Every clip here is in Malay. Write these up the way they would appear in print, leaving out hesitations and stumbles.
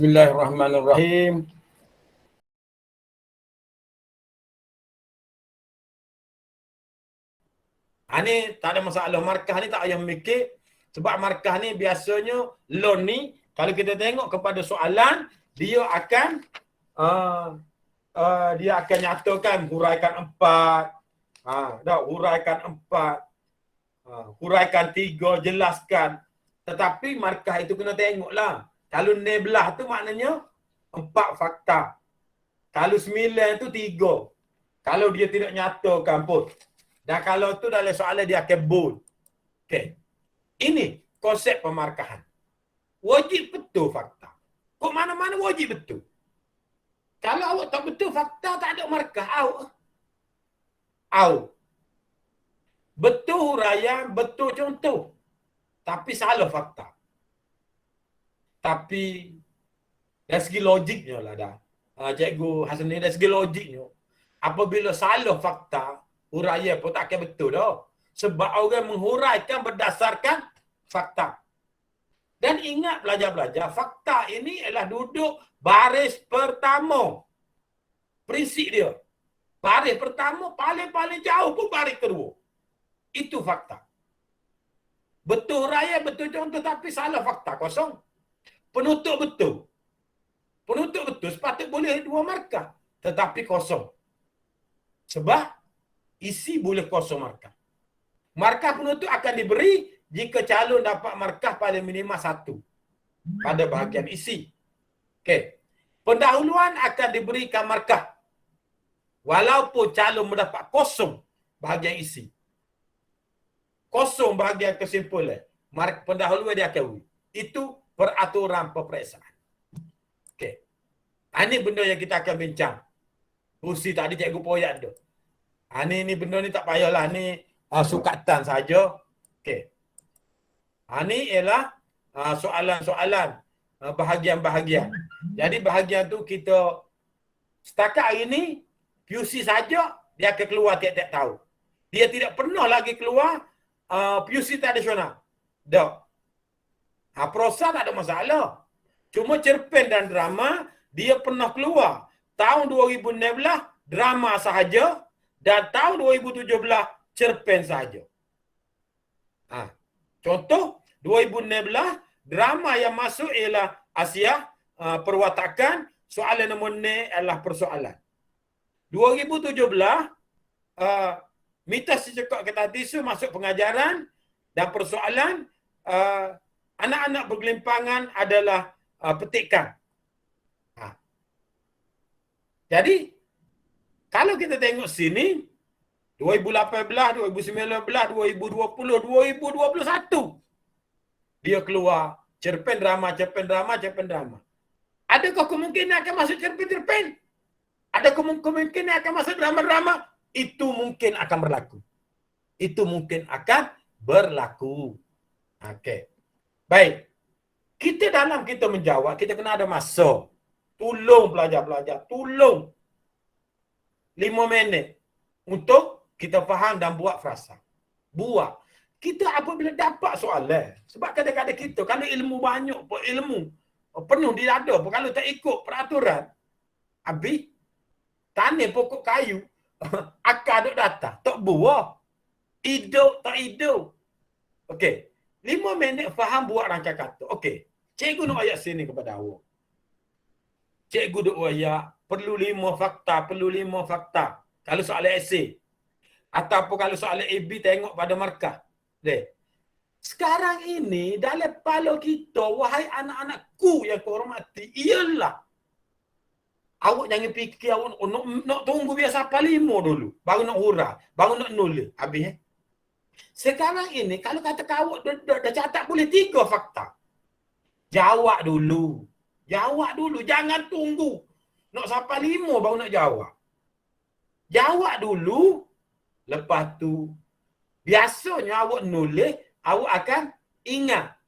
Bismillahirrahmanirrahim. Ni tak ada masalah. Markah ni tak payah mikir. Sebab markah ni biasanya loan ni, kalau kita tengok kepada soalan, dia akan nyatakan huraikan 4. Huraikan 4. Huraikan 3, jelaskan. Tetapi markah itu kena tengoklah. Kalau nebelah tu maknanya 4 fakta. Kalau 9 tu 3. Kalau dia tidak nyatakan pun. Dan kalau tu dalam soalan dia akan bold. Okay. Ini konsep pemarkahan. Wajib betul fakta. Kok mana-mana wajib betul. Kalau awak tak betul fakta, tak ada markah. Betul huraian, betul contoh. Tapi salah fakta. Tapi dari segi logiknya lah dah. Cikgu Hasan ni dari segi logiknya. Apabila salah fakta, huraian pun tak akan betul dah. Sebab orang menghuraikan berdasarkan fakta. Dan ingat pelajar-pelajar, fakta ini adalah duduk baris pertama. Prinsip dia. Baris pertama paling-paling jauh pun baris kedua. Itu fakta. Betul huraian, betul contoh tapi salah fakta, kosong. Penutup betul. Penutup betul sepatut boleh 2 markah. Tetapi kosong. Sebab isi boleh kosong markah. Markah penutup akan diberi jika calon dapat markah paling minima 1 pada bahagian isi. Okey. Pendahuluan akan diberikan markah walaupun calon mendapat kosong bahagian isi. Kosong bahagian kesimpulan. Pendahuluan dia akan beri. Itu peraturan peperiksaan. Okey. Ini benda yang kita akan bincang. Kursi tadi cikgu poyak tu. Ni benda ni tak payahlah. Ni sukatan saja. Okey. Ini ialah soalan-soalan bahagian-bahagian. Jadi bahagian tu kita setakat hari ni PUC saja dia akan keluar tiap-tiap tahun. Dia tidak pernah lagi keluar PUC tradisional. Tak. Prosa tak ada masalah. Cuma cerpen dan drama dia pernah keluar. Tahun 2016 drama sahaja dan tahun 2017 cerpen sahaja. Contoh 2016 drama yang masuk ialah Asia perwatakan, soalan nombor ni adalah persoalan. 2017 mitos secekok kata tisu masuk pengajaran dan persoalan anak-anak bergelimpangan adalah petikan. Jadi kalau kita tengok sini 2018, 2019, 2020, 2021 dia keluar cerpen drama. Adakah kemungkinan akan masuk cerpen? Ada kemungkinan akan masuk drama-drama? Itu mungkin akan berlaku. Okey. Baik. Dalam kita menjawab, kita kena ada masa. Tolong pelajar-pelajar, tolong 5 minit untuk kita faham dan buat frasa. Buat. Kita apabila dapat soalan, sebab kadang-kadang kita, kalau ilmu banyak, ilmu penuh di dada, kalau tak ikut peraturan, habis, tanam pokok kayu, akar duk datang, tak buah. Hidup, tak hidup. Okey. 5 minit faham buat rangka kata. Okey. Cikgu nak ayat sini kepada awak. Cikgu duk ayat, perlu 5 fakta. Kalau soalan esei. Ataupun kalau soalan AB tengok pada markah. Sekarang ini dalam kepala kita, wahai anak-anakku yang kehormati, ialah awak jangan fikir awak nak tunggu biasa apa 5 dulu. Baru nak hurah, baru nak nulis. Habis Sekarang ini kalau kata awak dah catat boleh 3 fakta. Jawab dulu. Jangan tunggu. Nak sampai 5 baru nak jawab. Jawab dulu. Lepas tu, biasanya awak nulis, awak akan ingat.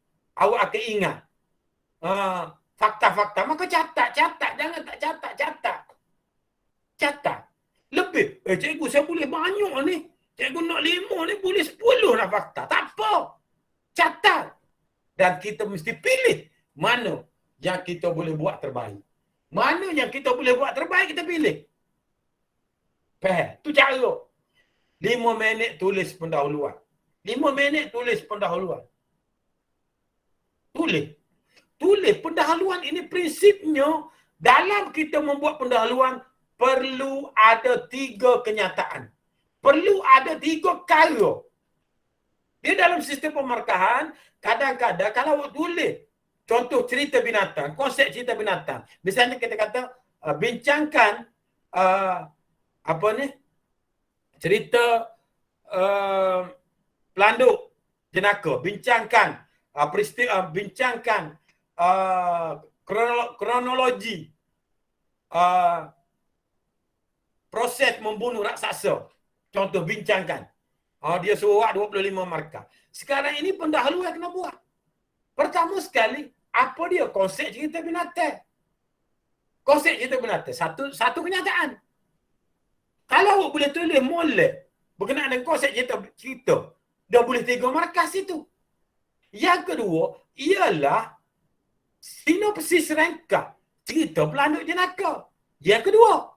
Fakta-fakta. Maka catat. Jangan tak catat. Catat. Lebih. Cikgu saya boleh banyak ni. Cikgu nak 5 ni, boleh 10 lah fakta. Tak apa. Catat. Dan kita mesti pilih mana yang kita boleh buat terbaik. Mana yang kita boleh buat terbaik, kita pilih. Faham? Tu cara. 5 minit tulis pendahuluan. 5 minit tulis pendahuluan. Tulis pendahuluan ini prinsipnya dalam kita membuat pendahuluan perlu ada 3 kenyataan. Perlu ada 3 perkara. Dia dalam sistem pemarkahan, kadang-kadang kalau awak tulis contoh cerita binatang, konsep cerita binatang. Misalnya kita kata bincangkan apa ni? Cerita pelanduk jenaka, bincangkan bincangkan kronologi proses membunuh raksasa. Contoh bincangkan. Dia suruh 25 markah. Sekarang ini pendahuluan kena buat. Pertama sekali, apa dia konsep cerita binatang? Konsep cerita binatang satu kenyataan. Kalau awak boleh tulis molek berkenaan dengan konsep cerita, dah boleh 3 markah situ. Yang kedua ialah sinopsis ringkas cerita pelanduk jenaka. Yang kedua,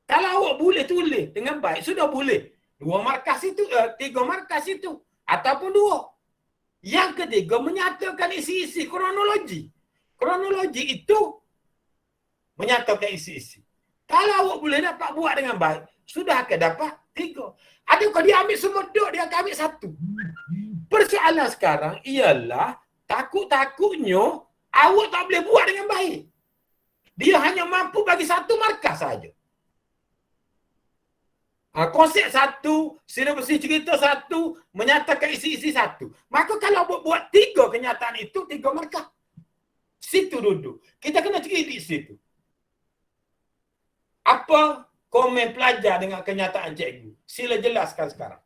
kalau awak boleh tulis dengan baik, sudah boleh 2 markas itu, 3 markas itu ataupun 2. Yang ketiga, menyatakan isi-isi kronologi. Kronologi itu menyatakan isi-isi. Kalau awak boleh dapat buat dengan baik, sudah akan dapat 3. Adakah dia ambil semua duk, dia akan ambil 1. Persoalan sekarang ialah takut-takutnya awak tak boleh buat dengan baik. Dia hanya mampu bagi 1 markah saja. Konsep 1, sinopsis cerita 1, menyatakan isi-isi 1. Maka kalau buat 3 kenyataan itu, 3 markah. Situ duduk. Kita kena cerita di situ. Apa komen pelajar dengan kenyataan cikgu? Sila jelaskan sekarang.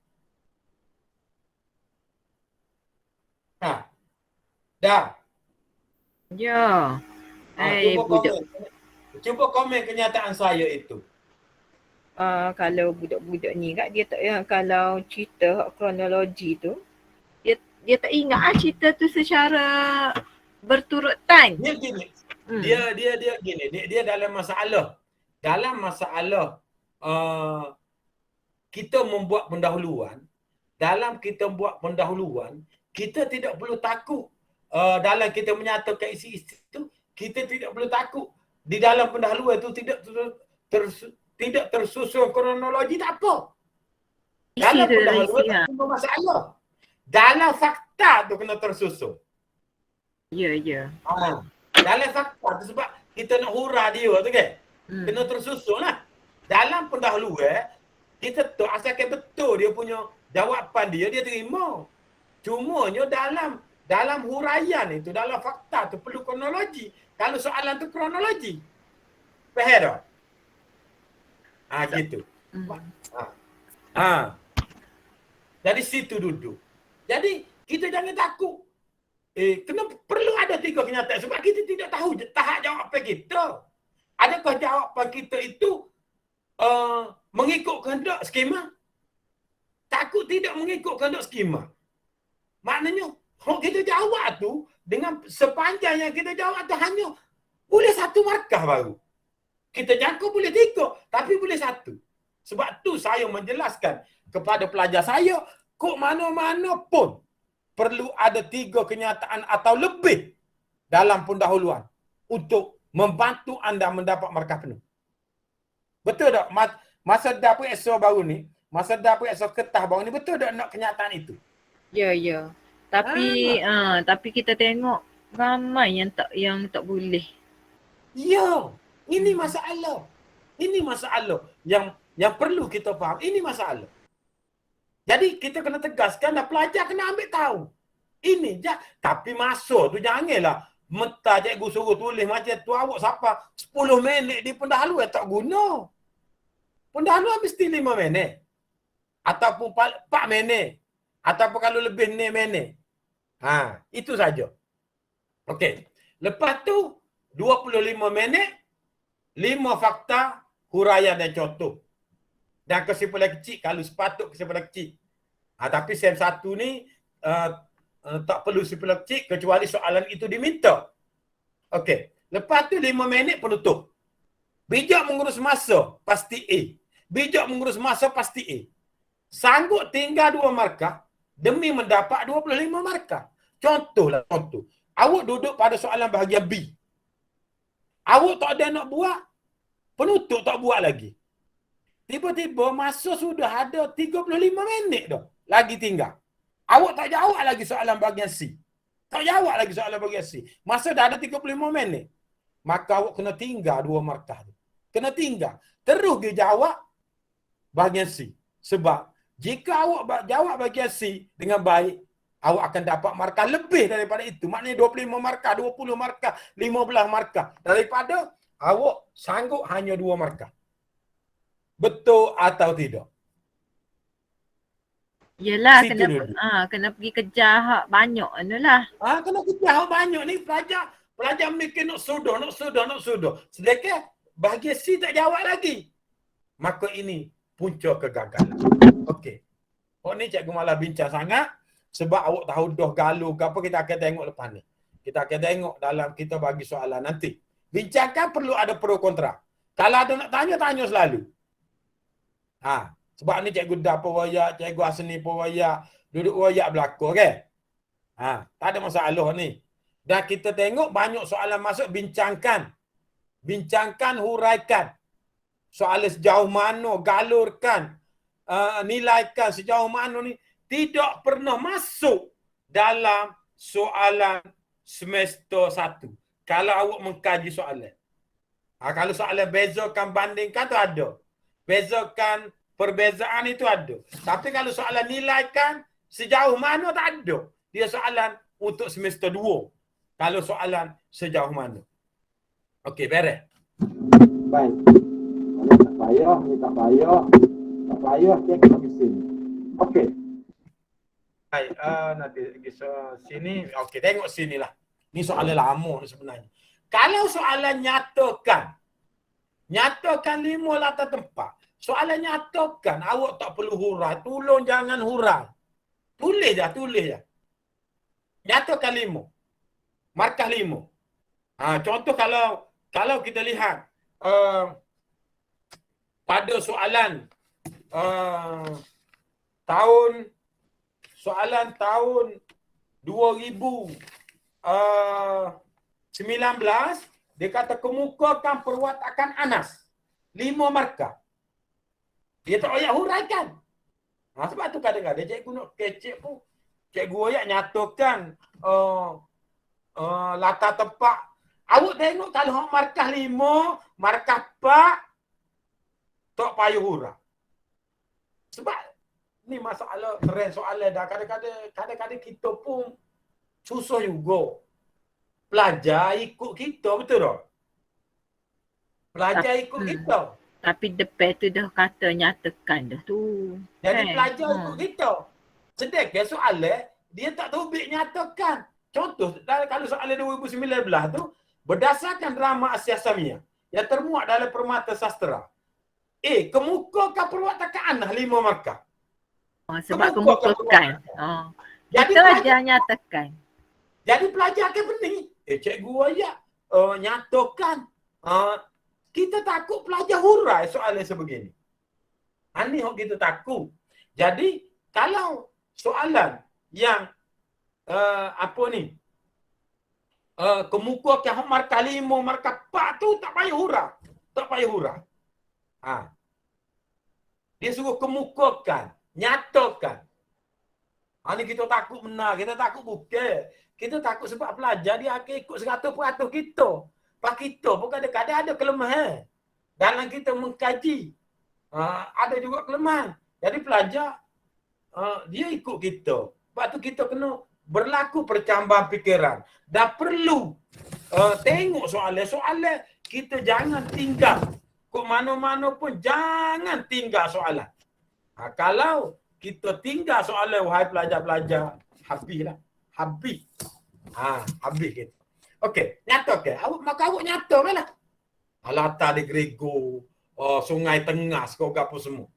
Dah. Ya. Cuba komen kenyataan saya itu. Kalau budak-budak ni kat dia tak kalau cerita kronologi tu dia tak ingat cerita tu secara berturutan. Dia gini. Dia gini. Dia dalam masalah. Kita membuat pendahuluan. Dalam kita buat pendahuluan, kita tidak perlu takut dalam kita menyatakan isi-isi itu, kita tidak perlu takut di dalam pendahuluan itu tidak tersusun kronologi, tak apa. Dalam pendahuluan tak ada masalah. Dalam fakta tu kena tersusun. Ya. Dalam fakta tu sebab kita nak hurah dia tu kan. Kena tersusun lah. Dalam pendahuluan, kita tu asalkan betul dia punya jawapan dia terima. Cumanya dalam huraian itu, dalam fakta tu perlu kronologi. Kalau soalan tu kronologi. Faham tak? Gitu. Dari situ duduk. Jadi kita jangan takut. Kenapa perlu ada 3 kenyataan? Sebab kita tidak tahu tahap jawapan kita. Adakah jawapan kita itu mengikut kehendak skema? Takut tidak mengikut kehendak skema. Maknanya, kita jawab tu dengan sepanjang yang kita jawab tu hanya boleh 1 markah baru. Kita jangka boleh 3, tapi boleh 1. Sebab tu saya menjelaskan kepada pelajar saya, kok mana-mana pun perlu ada 3 kenyataan atau lebih dalam pendahuluan untuk membantu anda mendapat markah penuh. Betul tak? Masa dapur EXO baru ni, masa dapur EXO Ketas baru ni, betul tak nak kenyataan itu? Ya. Tapi kita tengok ramai yang tak boleh. Ya, ini masalah. Ini masalah yang perlu kita faham. Ini masalah. Jadi kita kena tegaskan dan pelajar kena ambil tahu. Ini je. Tapi masa tu janganlah mentah cikgu suruh tulis macam tu, awak siapa 10 minit di pendahuluan tak guna. Pendahuluan mesti 5 minit. Ataupun 4 minit. Ataupun kalau lebih 6 minit. Itu saja. Okey. Lepas tu 25 minit 5 fakta, huraian dan contoh. Dan kesimpulan kecil kalau sepatut kesimpulan kecil. Tapi SEM 1 ni tak perlu kesimpulan kecil kecuali soalan itu diminta. Okey. Lepas tu 5 minit penutup. Bijak mengurus masa, pasti A. Bijak mengurus masa, pasti A. Sanggup tinggal 2 markah demi mendapat 25 markah. Contohlah, contoh. Awak duduk pada soalan bahagian B. Awak tak ada nak buat, penutup tak buat lagi. Tiba-tiba masa sudah ada 35 minit dah. Lagi tinggal. Awak tak jawab lagi soalan bahagian C. Tak jawab lagi soalan bahagian C. Masa dah ada 35 minit. Maka awak kena tinggal 2 markah tu. Kena tinggal. Terus dia jawab bahagian C. Sebab jika awak jawab bahagian C dengan baik, awak akan dapat markah lebih daripada itu. Maknanya 25 markah, 20 markah, 15 markah. Daripada awak sanggup hanya 2 markah. Betul atau tidak? Yelah, Situ kena dulu. kena pergi kejar hak banyak anulah. Kena kejar banyak ni pelajar mikir nak sudah. Sedangkan bahagian C tak jawab lagi. Maka ini punca kegagalan. Okey. Oh ni cikgu malah bincang sangat sebab awak tahu dah galu ke apa, kita akan tengok lepas ni. Kita akan tengok dalam kita bagi soalan nanti. Bincangkan perlu ada pro kontra. Kalau ada nak tanya selalu. Sebab ni cikgu dah pun wayak, cikgu Asni pun wayak, duduk wayak belakang kan? Tak ada masalah ni. Dan kita tengok banyak soalan masuk, bincangkan, huraikan. Soalan sejauh mana, galurkan, nilaikan sejauh mana ni tidak pernah masuk dalam soalan semester 1. Kalau awak mengkaji soalan. Kalau soalan bezakan, bandingkan tu ada. Bezakan, perbezaan itu ada. Tapi kalau soalan nilaikan sejauh mana tak ada. Dia soalan untuk semester 2. Kalau soalan sejauh mana. Okey, beres. Baik. Kalau tak payah, ni tak payah. Tak payah, cek ke sini. Okey. Baik, nanti sini. Okey, tengok sini lah. Ni soalan lama ni sebenarnya. Kalau soalan nyatakan 5 latar tempat. Soalan nyatakan, awak tak perlu hurai. Tolong jangan hurai. Tulis je. Nyatakan 5. Markah 5. Contoh kalau kita lihat pada soalan tahun 2019, dia kata kemukakan perwatakan Anas. 5 markah. Dia tak payah huraikan. Sebab tu kadang-kadang cikgu nak kecek pun, cikgu ayat nyatakan latar tempat. Awak tengok kalau markah 5, markah 4, tak payah hurai. Sebab ni masalah trend soalan dah. Kadang-kadang kita pun susah juga. Pelajar ikut kita, betul tak? Pelajar ikut kita. Tapi depan tu dah kata nyatakan dah tu. Jadi pelajar ikut kita. Sedangkan soalan dia tak terbit nyatakan. Contoh, kalau soalan 2019 tu, berdasarkan drama Asia Samia yang termuat dalam Permata Sastera. Kemukakan perwatakan Anas 5 markah. Sebab kemukakan. Jadi Kita ajar nyatakan. Jadi pelajar akan pening. Cikgu ayat nyatakan. Kita takut pelajar hurai soalan sebegini. Ini yang kita takut. Jadi kalau soalan yang kemukakan markah 5, markah 4 tu tak payah hurai. Tak payah hurai. Dia suruh kemukakan, nyatakan. Ini kita takut benar, kita takut bukan. Kita takut sebab pelajar dia akan ikut 100% kita. Pak kita pun kadang-kadang ada kelemahan. Dalam kita mengkaji, ada juga kelemahan. Jadi pelajar, dia ikut kita. Sebab tu kita kena berlaku percambahan fikiran. Dan perlu tengok soalan-soalan, kita jangan tinggal. Kok mana-mana pun jangan tinggal soalan. Kalau kita tinggal soalan, wahai pelajar-pelajar, habislah. Habis kita. Okey, nyatakan. Maka awak nyatakan lah. Latar di Grego, Sungai Tengah, sekolah apa semua.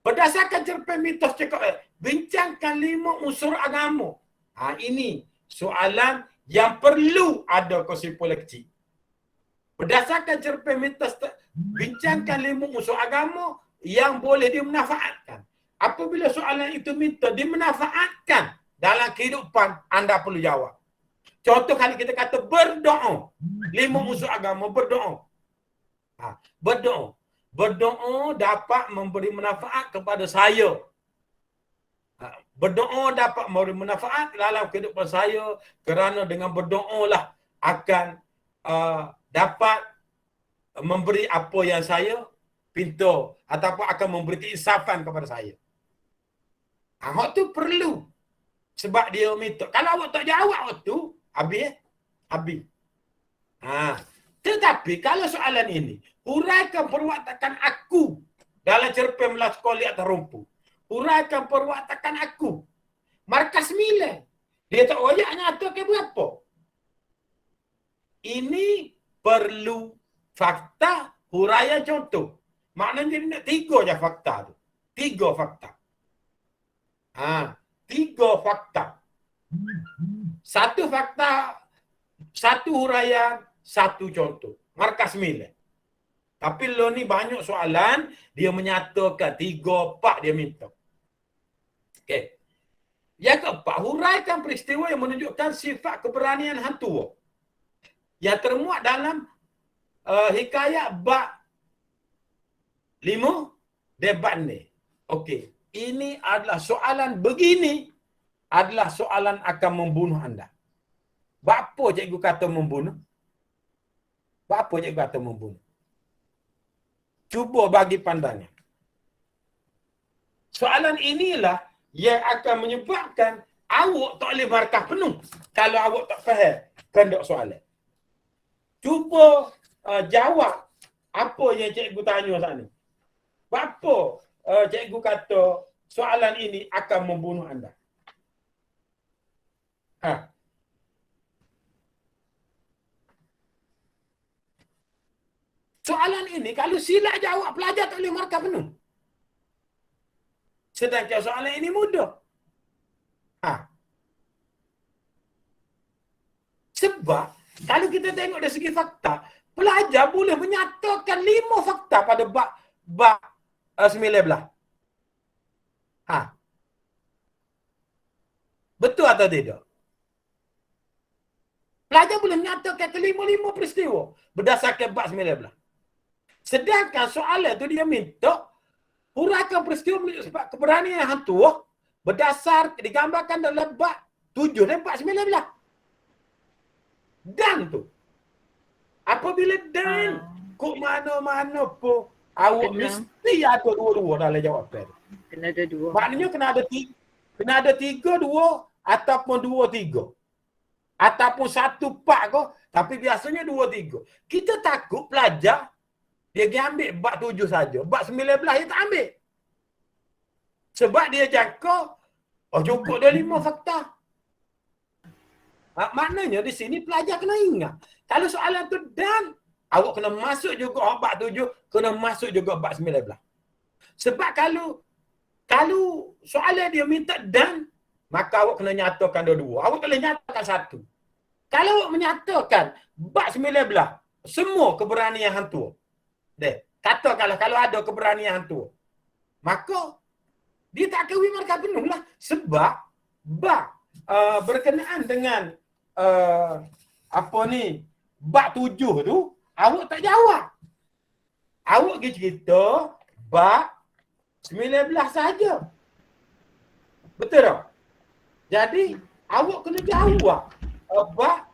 Berdasarkan cerpen mitos cakap, bincangkan 5 unsur agama. Ini soalan yang perlu ada kesimpulan kecil. Berdasarkan cerpen mitos, bincangkan 5 unsur agama yang boleh dimanfaatkan. Apabila soalan itu minta dimanfaatkan dalam kehidupan, anda perlu jawab. Contoh kali kita kata berdoa. 5 unsur agama berdoa. Berdoa. Berdoa dapat memberi manfaat kepada saya. Berdoa dapat memberi manfaat dalam kehidupan saya kerana dengan berdoa lah akan dapat memberi apa yang saya pinta ataupun akan memberi keinsafan kepada saya. Awak tu perlu. Sebab dia minta. Kalau awak tak jawab waktu, habis. Habis. Tetapi kalau soalan ini, huraikan perwatakan aku dalam cerpen Melaskoli atas rumpu. Huraikan perwatakan aku. Markas 9. Dia tak wayak nyata ke berapa. Ini perlu fakta, huraian contoh. Maknanya dia nak 3 je fakta tu. 3 fakta. 3 fakta. 1 fakta, 1 huraian, 1 contoh. Markas 9. Tapi lo ni banyak soalan, dia menyatakan 3, 4 dia minta. Okey. Yang keempat, huraikan peristiwa yang menunjukkan sifat keberanian hang tua. Yang termuat dalam hikayat bab 5 debat ni. Okey. Ini adalah soalan begini adalah soalan akan membunuh anda. Apa cikgu kata membunuh? Apa cikgu kata membunuh? Cuba bagi pandangan. Soalan inilah yang akan menyebabkan awak tak boleh markah penuh kalau awak tak faham kehendak soalan. Cuba jawab apa yang cikgu tanya saat ni. Apa cikgu kata soalan ini akan membunuh anda? Soalan ini kalau silap jawab, pelajar tak boleh markah penuh. Sedangkan soalan ini mudah. Sebab kalau kita tengok dari segi fakta, pelajar boleh menyatakan 5 fakta pada bab 19. Betul atau tidak? Pelajar boleh menyatakan ke-5 peristiwa berdasarkan bab 19. Sedangkan soalan tu dia minta huraikan peristiwa sebab keberanian hang tua berdasar digambarkan dalam bab 7 dan bab 19. Dan tu. Apabila dan kok mana-mana pun awak mesti ada 2 dalam jawapan. Kena ada 2. Maknanya kena ada 3, 2 ataupun 2, 3. Ataupun 1, 4 ko, tapi biasanya 2, 3. Kita takut pelajar dia pergi ambil bab 7 saja. Bab 19 dia tak ambil. Sebab dia jangka cukup dia 5 fakta. Maknanya di sini pelajar kena ingat. Kalau soalan tu dan, awak kena masuk juga bab 7, kena masuk juga bab 19. Sebab kalau soalan dia minta dan, maka awak kena nyatakan dua-dua. Awak boleh nyatakan 1. Kalau awak menyatakan bab 19, semua keberanian hang tua. Katakanlah kalau ada keberanian hang tua, maka dia tak kawin markah penuh lah. Sebab bab berkenaan dengan bab 7 tu, awak tak jawab. Awak pergi cerita bab 19 saja. Betul tak? Jadi, awak kena jawab bab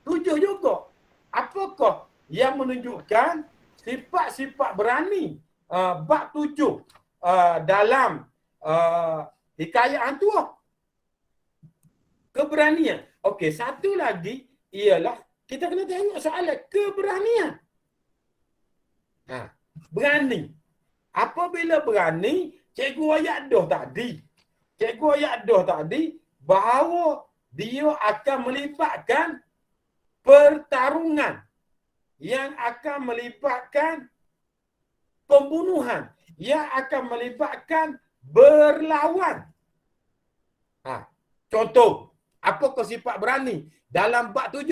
7 juga. Apakah yang menunjukkan sifat-sifat berani bab 7 dalam hikayat hang tua? Keberanian. Okey, satu lagi ialah kita kena tengok soalan keberanian. Berani. Apabila berani, cikgu ayat dah tadi bahawa dia akan melibatkan pertarungan yang akan melibatkan pembunuhan, yang akan melibatkan berlawan. Contoh, Apakah sifat berani? Dalam bab 7.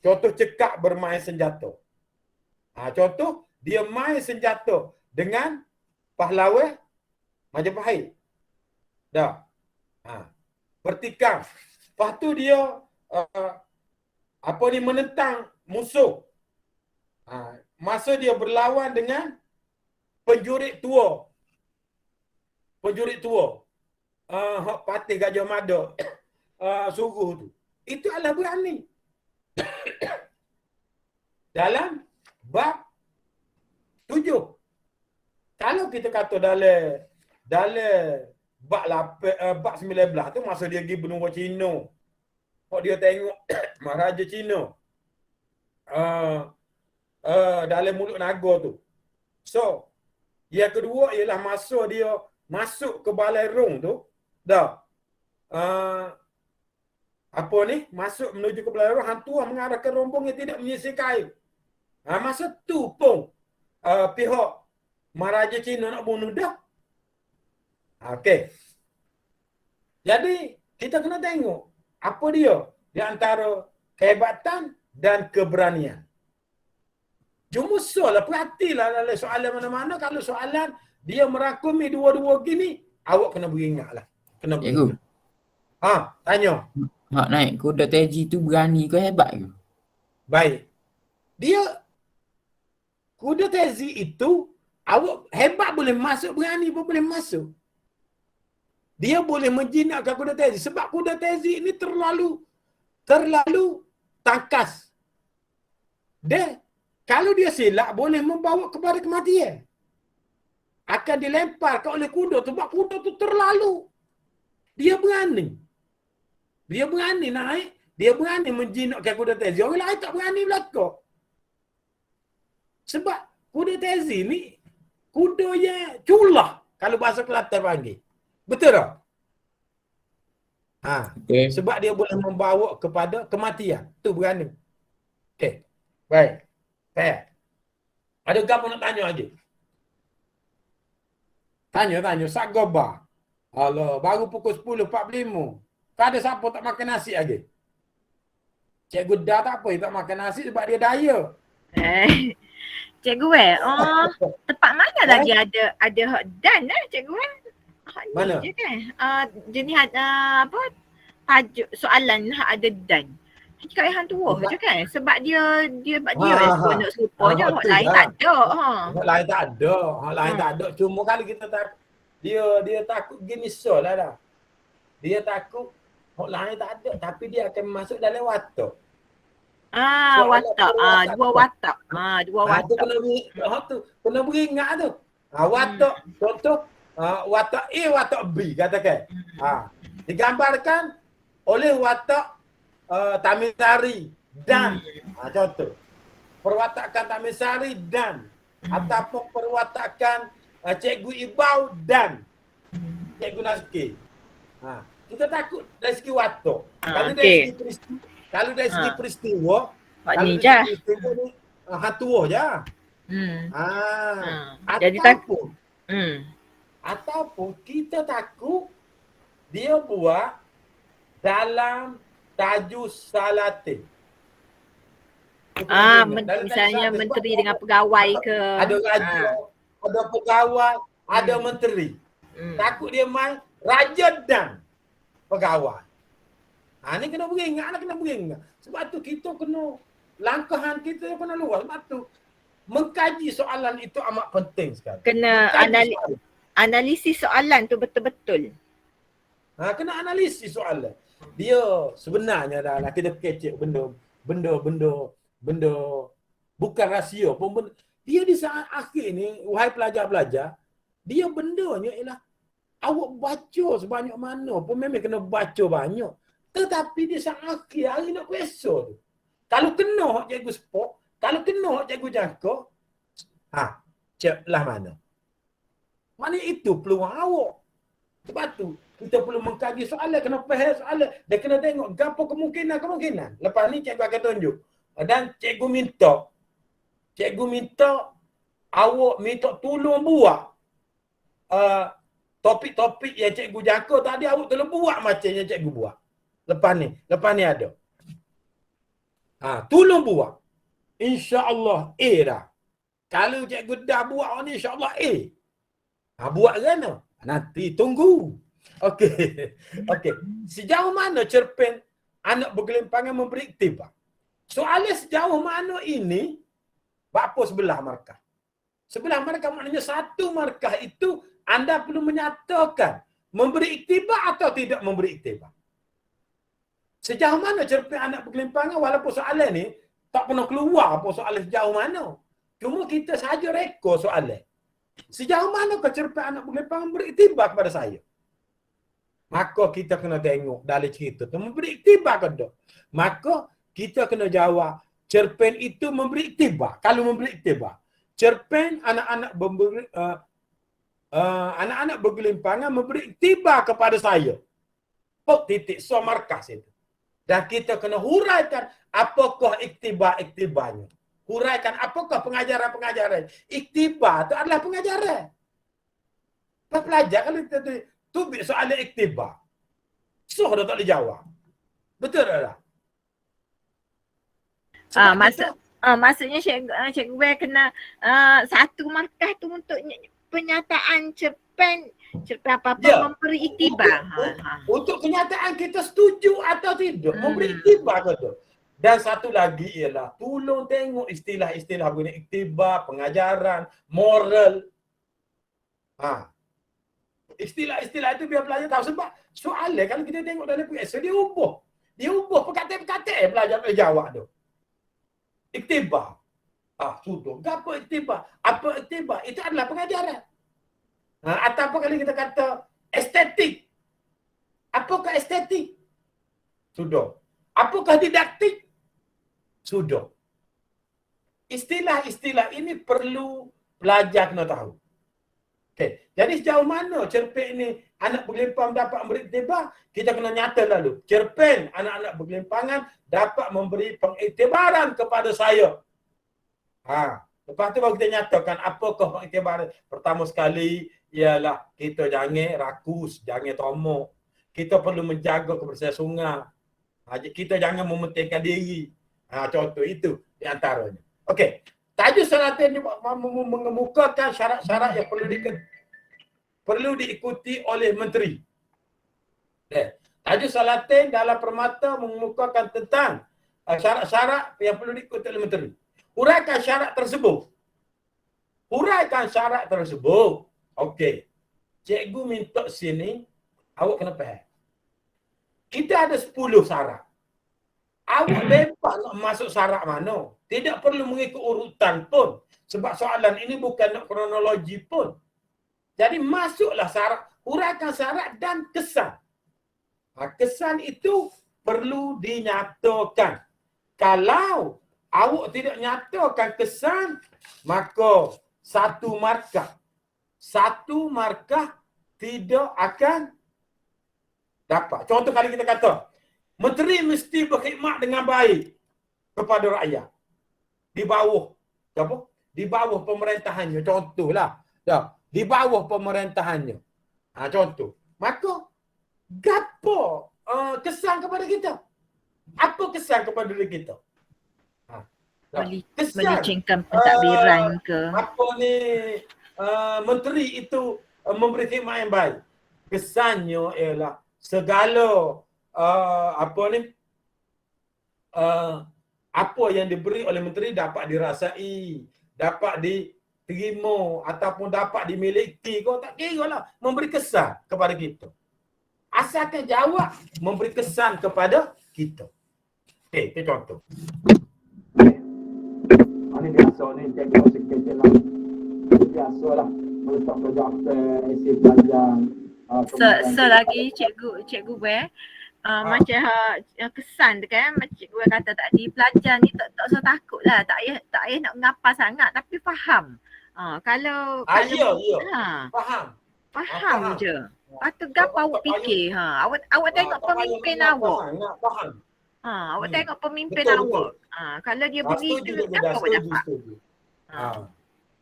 Contoh cekak bermain senjata. Contoh, dia main senjata dengan pahlawan Majapahit. Dah. Bertikam. Lepas tu dia menentang musuh. Masa dia berlawan dengan penjurit tua. Hak patih Gajah Mada. Suruh tu. Itu adalah berani. Dalam bab 7. Kalau kita kata dalam bab 19 tu masa dia pergi benua Cina. Kok dia tengok Maharaja Cina. Dalam mulut naga tu. So, yang kedua ialah masa dia masuk ke Balai Rung tu. Dah. Masuk menuju ke Balai Rung, Hang Tuah mengarahkan rombong yang tidak menyisir kayu. Masa tu pun pihak Maharaja Cina nak bunuh dah. Okey. Jadi, kita kena tengok apa dia di antara kehebatan dan keberanian. Cuma soalan, perhatilah dalam soalan mana-mana. Kalau soalan dia merangkumi dua-dua gini, awak kena beringatlah. Kena beringat. Tanya. Hak naik kuda teji tu berani ke hebat ke? Baik. Dia kuda tezi itu awak hebat boleh masuk, berani pun boleh masuk. Dia boleh menjinakkan kuda tezi sebab kuda tezi ini terlalu tangkas. Dia kalau dia silap boleh membawa kepada kematian. Akan dilempar oleh kuda sebab kuda tu terlalu. Dia berani naik, dia berani menjinakkan kuda tezi. Orang lain tak berani belakang. Sebab kuda tezi ni kuda yang culah kalau bahasa Kelantan panggil. Betul tak? Okay. Sebab dia boleh membawa kepada kematian. Tu berani. Okey. Baik. Ada apa nak tanya lagi? Tanya. Sak gobar. Allah, baru pukul 10.45. Tak ada siapa tak makan nasi lagi. Cikgu dah tak apa, dia tak makan nasi sebab dia daya. Cikgu tempat mana lagi ada hak dan cikgu Mana? Je kan? Jenis tajuk soalan hak ada dan. Cakap yang hang tua je kan? Sebab dia nak serupa je, hak lain tak ada. Hak lain tak ada. Cuma kali kita tak dia takut gini soal dah. Dia takut hak lain tak ada tapi dia akan masuk dalam watak. Watak. Dua watak. Kena beringat tu. Watak contoh watak A, watak B katakan. Digambarkan oleh watak Tamisari dan contoh perwatakan Tamisari dan ataupun perwatakan Cikgu Ibau dan Cikgu Nazki. Kita takut dari segi watak. Kalau dari segi peristiwa, Ni je. Tua je. Jadi takut. Ataupun kita takut dia buat dalam tajus salatin. Misalnya menteri dengan pegawai ke. Ada raja, ada pegawai, ada menteri. Takut dia main raja dan pegawai. Ni kena beringat. Sebab tu kita kena, langkahan kita kena luas. Sebab tu mengkaji soalan itu amat penting sekali. Kena analisis soalan tu betul-betul. Kena analisis soalan. Dia sebenarnya dah kita kecek benda bukan rahsia pun. Dia di saat akhir ni, wahai pelajar-pelajar, dia bendanya ialah awak baca sebanyak mana pun memang kena baca banyak. Tetapi di saat akhir hari nak kuasa tu. Kalau kena hak cikgu sport, kalau kena hak cikgu jangka, ceklah mana. Mana itu peluang awak. Sebab tu kita perlu mengkaji soalan, kena faham soalan. Dan kena tengok gapo kemungkinan. Lepas ni cikgu akan tunjuk. Dan cikgu minta awak minta tolong buat topik-topik yang cikgu jangka tadi awak tolong buat macam yang cikgu buat. Lepas ni ada. Tolong buat. InsyaAllah A dah. Kalau cikgu dah buat ni insyaAllah A. Buat kan? Nanti tunggu. Okey. Sejauh mana cerpen anak bergelimpangan memberi iktibar? Soalnya sejauh mana ini, apa sebelah markah? Sebelah markah maknanya satu markah itu anda perlu menyatakan memberi iktibar atau tidak memberi iktibar. Sejauh mana cerpen anak bergelimpangan walaupun soalan ni tak pernah keluar apa soalan sejauh mana. Cuma kita saja rekod soalan. Sejauh mana ke cerpen anak bergelimpangan memberi iktibar kepada saya? Maka kita kena tengok dalam cerita tu memberi iktibar ke tak? Maka kita kena jawab cerpen itu memberi iktibar. Kalau memberi iktibar, cerpen anak-anak anak-anak bergelimpangan memberi iktibar kepada saya. Titik so markas itu. Dan kita kena huraikan apakah iktibar-iktibarnya. Huraikan apakah pengajaran-pengajaran. Iktibar itu adalah pengajaran. Pelajar kalau kita tubik soalan iktibar. So dah tak boleh jawab. Betul tak? Maksudnya Cikgu Wer kena satu markah tu untuk penyataan cerpen apa-apa memberi iktibar. Untuk kenyataan kita setuju atau tidak memberi iktibar ke tu. Dan satu lagi ialah tolong tengok istilah-istilah guna iktibar, pengajaran, moral. Istilah-istilah itu biar pelajar tahu sebab soalan kalau kita tengok dalam PSO dia ubah perkataan-perkataan pelajar boleh jawab tu. Iktibar. Sudah. Apa iktibar? Apa iktibar? Itu adalah pengajaran. Ataupun kalau kita kata estetik. Apakah estetik? Sudah. Apakah didaktik? Sudah. Istilah-istilah ini perlu pelajar kena tahu. Okey. Jadi sejauh mana cerpen ini anak bergelimpang dapat memberi iktibar, kita kena nyata lalu. Cerpen anak-anak bergelimpangan dapat memberi pengiktibaran kepada saya. Lepas tu baru kita nyatakan apakah pengiktibaran. Pertama sekali ialah kita jangan rakus, jangan tomok. Kita perlu menjaga kebersihan. Kita jangan mementingkan diri. Contoh itu di antaranya. Okey. Tajuk Salatin mengemukakan syarat-syarat yang perlu diikuti oleh menteri. Tajuk Salatin dalam permata mengemukakan tentang syarat-syarat yang perlu diikuti oleh menteri. Huraikan syarat tersebut. Okey. Cikgu minta sini, awak kena faham. Kita ada 10 syarat. Awak bebas nak masuk syarat mana. Tidak perlu mengikut urutan pun. Sebab soalan ini bukan nak kronologi pun. Jadi masuklah syarat. Huraikan syarat dan kesan. Kesan itu perlu dinyatakan. Kalau awak tidak nyatakan kesan, maka satu markah tidak akan dapat. Contoh kali kita kata, menteri mesti berkhidmat dengan baik kepada rakyat. Di bawah pemerintahannya. Contohlah. Di bawah pemerintahannya. Contoh. Maka, gapo kesan kepada kita? Apa kesan kepada diri kita? Melicingkan pentadbiran ke? Apa ni menteri itu memberi khidmat yang baik. Kesannya ialah segala apa yang diberi oleh menteri dapat dirasai, dapat diterima ataupun dapat dimiliki. Kau tak kira lah. Memberi kesan kepada kita. Asalkan jawab memberi kesan kepada kita. Itu contoh. Ini biasa ni, cikgu sikit je lah. Biasalah. Meletak projek isi pelajar. Selagi cikgu Wer, macam kesan tu kan, macam cikgu Wer kata tadi, pelajar ni tak usah takut lah, tak payah nak mengapa sangat tapi faham. Kalau faham je. Patut gapa awak fikir. Awak tengok pemimpin awak. Awak tengok pemimpin awak. Kalau dia begitu, apa awak dapat?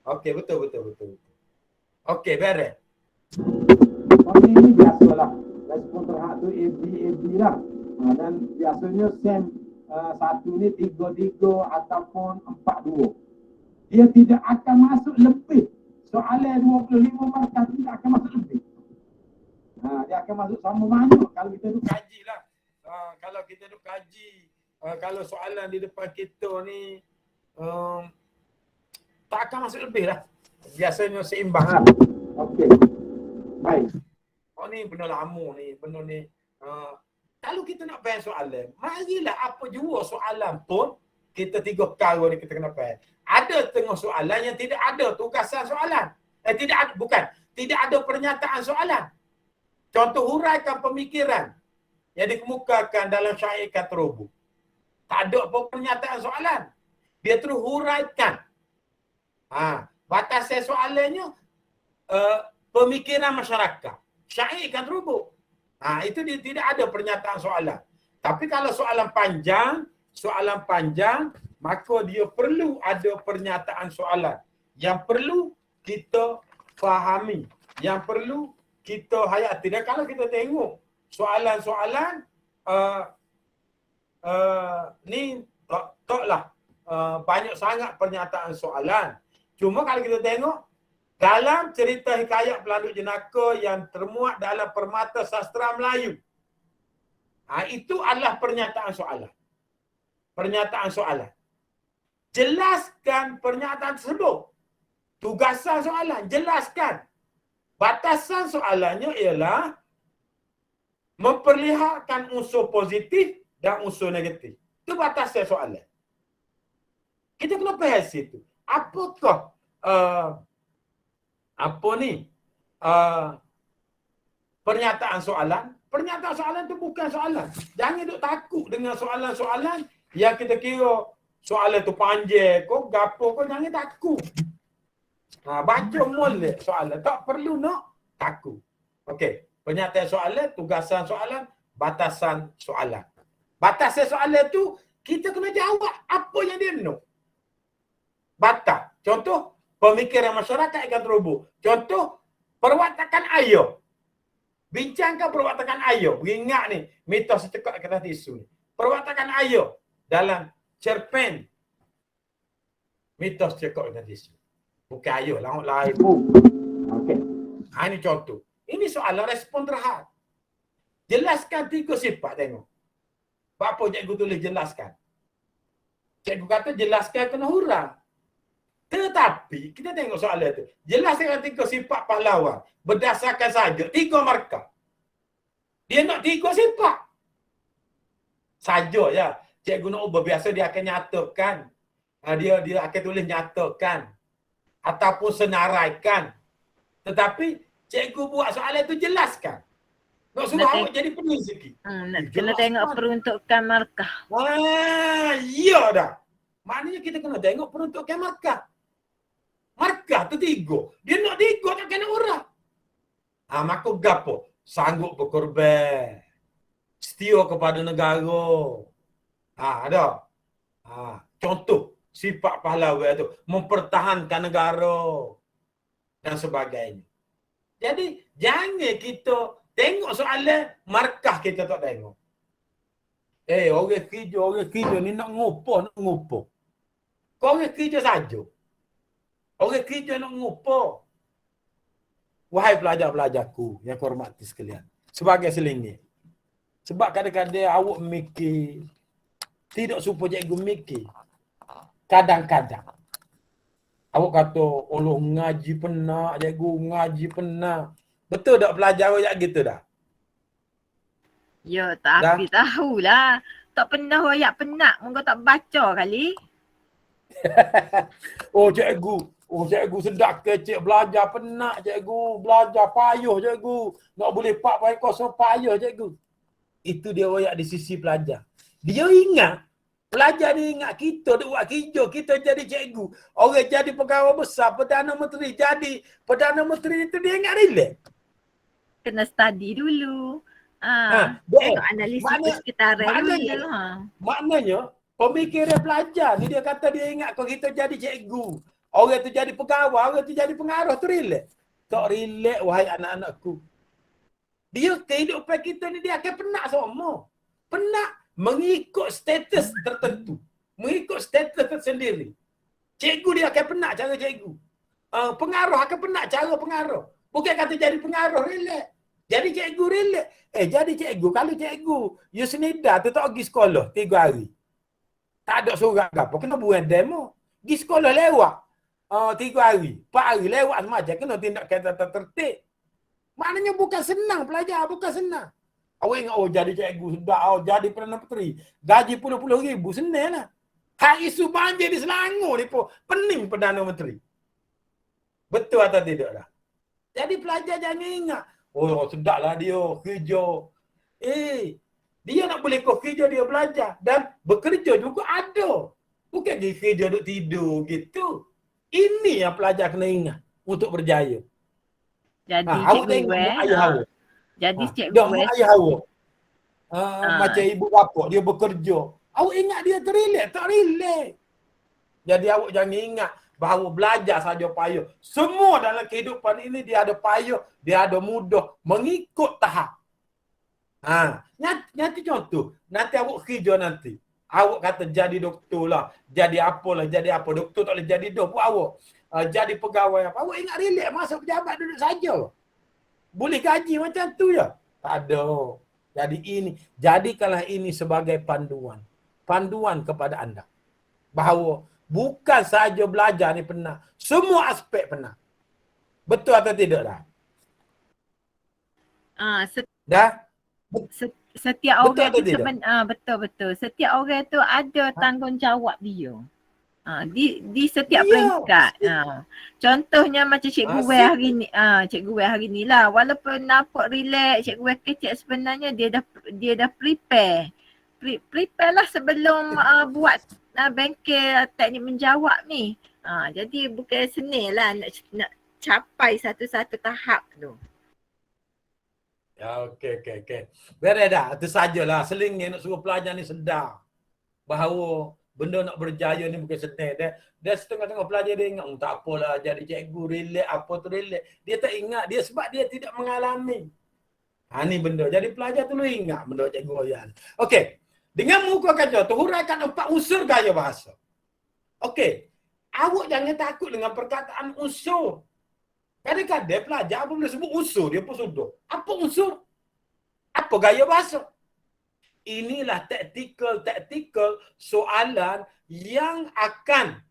Okey, betul. Okey, beres. Tapi ini biasalah. Respon terhad tu AB lah. Dan biasanya sen satu ni 3-3 ataupun 4-2. Dia tidak akan masuk lebih. Soalan 25 markah tidak akan masuk lebih. Dia akan masuk sama banyak kalau kita tu Kajilah. Kalau kita duk kaji, kalau soalan di depan kita ni tak akan masuk lebih lah. Biasanya seimbang. Okey. Baik. Oh ni benda lama ni, benda ni. Kalau kita nak faham soalan, marilah apa jua soalan pun kita 3 perkara ni kita kena faham. Ada tengah soalan yang tidak ada tugasan soalan. Tidak ada pernyataan soalan. Contoh huraikan pemikiran yang dikemukakan dalam syair kata robo. Tak ada apa pernyataan soalan. Dia terus huraikan. Batas soalannya pemikiran masyarakat. Syair kata robo. Itu dia tidak ada pernyataan soalan. Tapi kalau soalan panjang, maka dia perlu ada pernyataan soalan. Yang perlu kita fahami. Yang perlu kita hayati. Dan kalau kita tengok soalan-soalan ni taklah banyak sangat pernyataan soalan. Cuma kalau kita tengok dalam cerita hikayat Pelanduk Jenaka yang termuat dalam Permata Sastra Melayu, itu adalah pernyataan soalan. Pernyataan soalan. Jelaskan pernyataan tersebut. Tugasan soalan, jelaskan. Batasan soalannya ialah memperlihatkan unsur positif dan unsur negatif. Itu batasan soalan. Kita kena faham situ. Apakah pernyataan soalan? Pernyataan soalan tu bukan soalan. Jangan duk takut dengan soalan-soalan yang kita kira soalan tu panjang kau, gapo kau, jangan takut. Baca molek soalan. Tak perlu nak takut. Okey. Pernyataan soalan, tugasan soalan, batasan soalan. Batasan soalan tu, kita kena jawab apa yang dia nak. Batas. Contoh, pemikiran masyarakat ikan terobo. Contoh, perwatakan ayah. Bincangkan perwatakan ayah. Beringat ni, mitos secekak kata tisu ni. Perwatakan ayah dalam cerpen. Mitos secekak kata tisu. Bukan ayah, lain. Okey. Ini contoh. Ini soalan respon terhad. Jelaskan 3 sifat, tengok. Apa cikgu tulis jelaskan? Cikgu kata jelaskan kena hurang. Tetapi, kita tengok soalan tu. Jelaskan 3 sifat pahlawan. Berdasarkan saja 3 markah. Dia nak 3 sifat. Saja ya. Cikgu nak ubah. Biasa dia akan nyatakan. Dia akan tulis nyatakan. Ataupun senaraikan. Tetapi, cikgu buat soalan tu jelaskan. Nak suruh awak jadi penulis sikit. Kena tengok peruntukan markah. Ya dah. Maknanya kita kena tengok peruntukan markah. Markah tu 3. Dia nak 3 tak kena orang. Maka gapo? Sanggup berkorban. Setia kepada negara. Ada. Contoh sifat pahlawan tu. Mempertahankan negara. Dan sebagainya. Jadi, jangan kita tengok soalan, markah kita tak tengok. Orang kerja ni nak ngopo. Kau orang kerja saja. Orang kerja nak ngopo. Wahai pelajar-pelajarku yang kau hormati sekalian. Sebagai selingit. Sebab kadang-kadang awak mikir, tidak supaya cikgu mikir. Kadang-kadang. Awak kata, Allah ngaji pernah, cikgu ngaji pernah. Betul tak pelajar awak gitu dah? Ya, tapi tahulah. Tak pernah royak penat. Mungkin tak baca kali. Cikgu sedap ke cik belajar penat cikgu. Belajar payah cikgu. Nak boleh 4.0 payah cikgu. Itu dia royak di sisi pelajar. Dia ingat. Pelajar dia ingat kita dia buat kerja. Kita jadi cikgu. Orang jadi pegawai besar. Perdana Menteri jadi. Perdana Menteri itu dia ingat relax. Kena study dulu. Tengok analisis persekitaran dulu. Maknanya, pemikiran pelajar ni dia kata dia ingat kalau kita jadi cikgu. Orang tu jadi pegawai, orang tu jadi pengarah tu relax. Tak relax wahai anak-anakku. Dia kehidupan kita ni dia akan penat semua. Penat mengikut status tertentu. Mengikut status tersendiri. Cikgu dia akan penat cara cikgu. Pengaruh akan penat cara pengaruh. Bukan kata jadi pengaruh, relax. Jadi cikgu relax. Jadi cikgu, kalau cikgu, you senida tu tak pergi sekolah 3 hari. Tak ada surat ke apa, kena buat demo. Pergi sekolah lewat. 3 hari, 4 hari lewat semacam, kena tindak kata tertib. Maknanya bukan senang pelajar, bukan senang. Awak ingat, jadi cikgu sudah, jadi Perdana Menteri. Gaji puluh-puluh ribu, senang lah. Hak isu banjir di Selangor ni pun pening Perdana Menteri. Betul atau tidak lah? Jadi pelajar jangan ingat, sedaplah dia kerja. Dia nak boleh kerja, dia belajar. Dan bekerja juga ada. Bukan dia kerja duduk tidur gitu. Ini yang pelajar kena ingat untuk berjaya. Jadi awak cikgu tengok mak ayah awak. Jadi cikgu Mak ayah awak. Macam ibu bapa dia bekerja. Awak ingat dia terrelax? Tak relax. Jadi awak jangan ingat bahawa belajar saja payah. Semua dalam kehidupan ini dia ada payah, dia ada mudah, mengikut tahap. Nanti contoh, nanti awak kerja nanti. Awak kata jadi doktor lah, jadi apalah, jadi apa. Doktor tak boleh jadi doktor, buat awak. Jadi pegawai apa. Awak ingat relax, masuk pejabat duduk saja. Boleh gaji macam tu ya? Tak ada. Jadi jadikanlah ini sebagai panduan. Panduan kepada anda. Bahawa bukan saja belajar ni penat. Semua aspek penat. Betul atau tidak dah? Dah? Setiap Betul orang atau tu tidak? betul. Setiap orang tu ada tanggungjawab dia. Di setiap Ya, peringkat. Contohnya macam cikgu Wei hari ni, cikgu Wei hari ni lah, walaupun nampak relax, cikgu Wei kecil sebenarnya dia dah prepare lah sebelum buat bengkel teknik menjawab ni. Jadi bukan senil lah nak capai satu-satu tahap tu. Ya, okey. Beres dah. Itu sajalah. Selingnya nak suruh pelajar ni sedar bahawa benda nak berjaya ni bukan senang. Dia setengah-tengah pelajar dia ingat, tak apalah jadi cikgu, relax, apa tu relax. Dia tak ingat, dia sebab dia tidak mengalami. Ni benda. Jadi pelajar tu lu ingat benda cikgu royan. Okey. Dengan mengukuhkan contoh, huraikan 4 unsur gaya bahasa. Okey. Awak jangan takut dengan perkataan unsur. Kadang-kadang pelajar apabila sebut unsur, dia pun sudah. Apa unsur? Apa gaya bahasa? Inilah taktikal soalan yang akan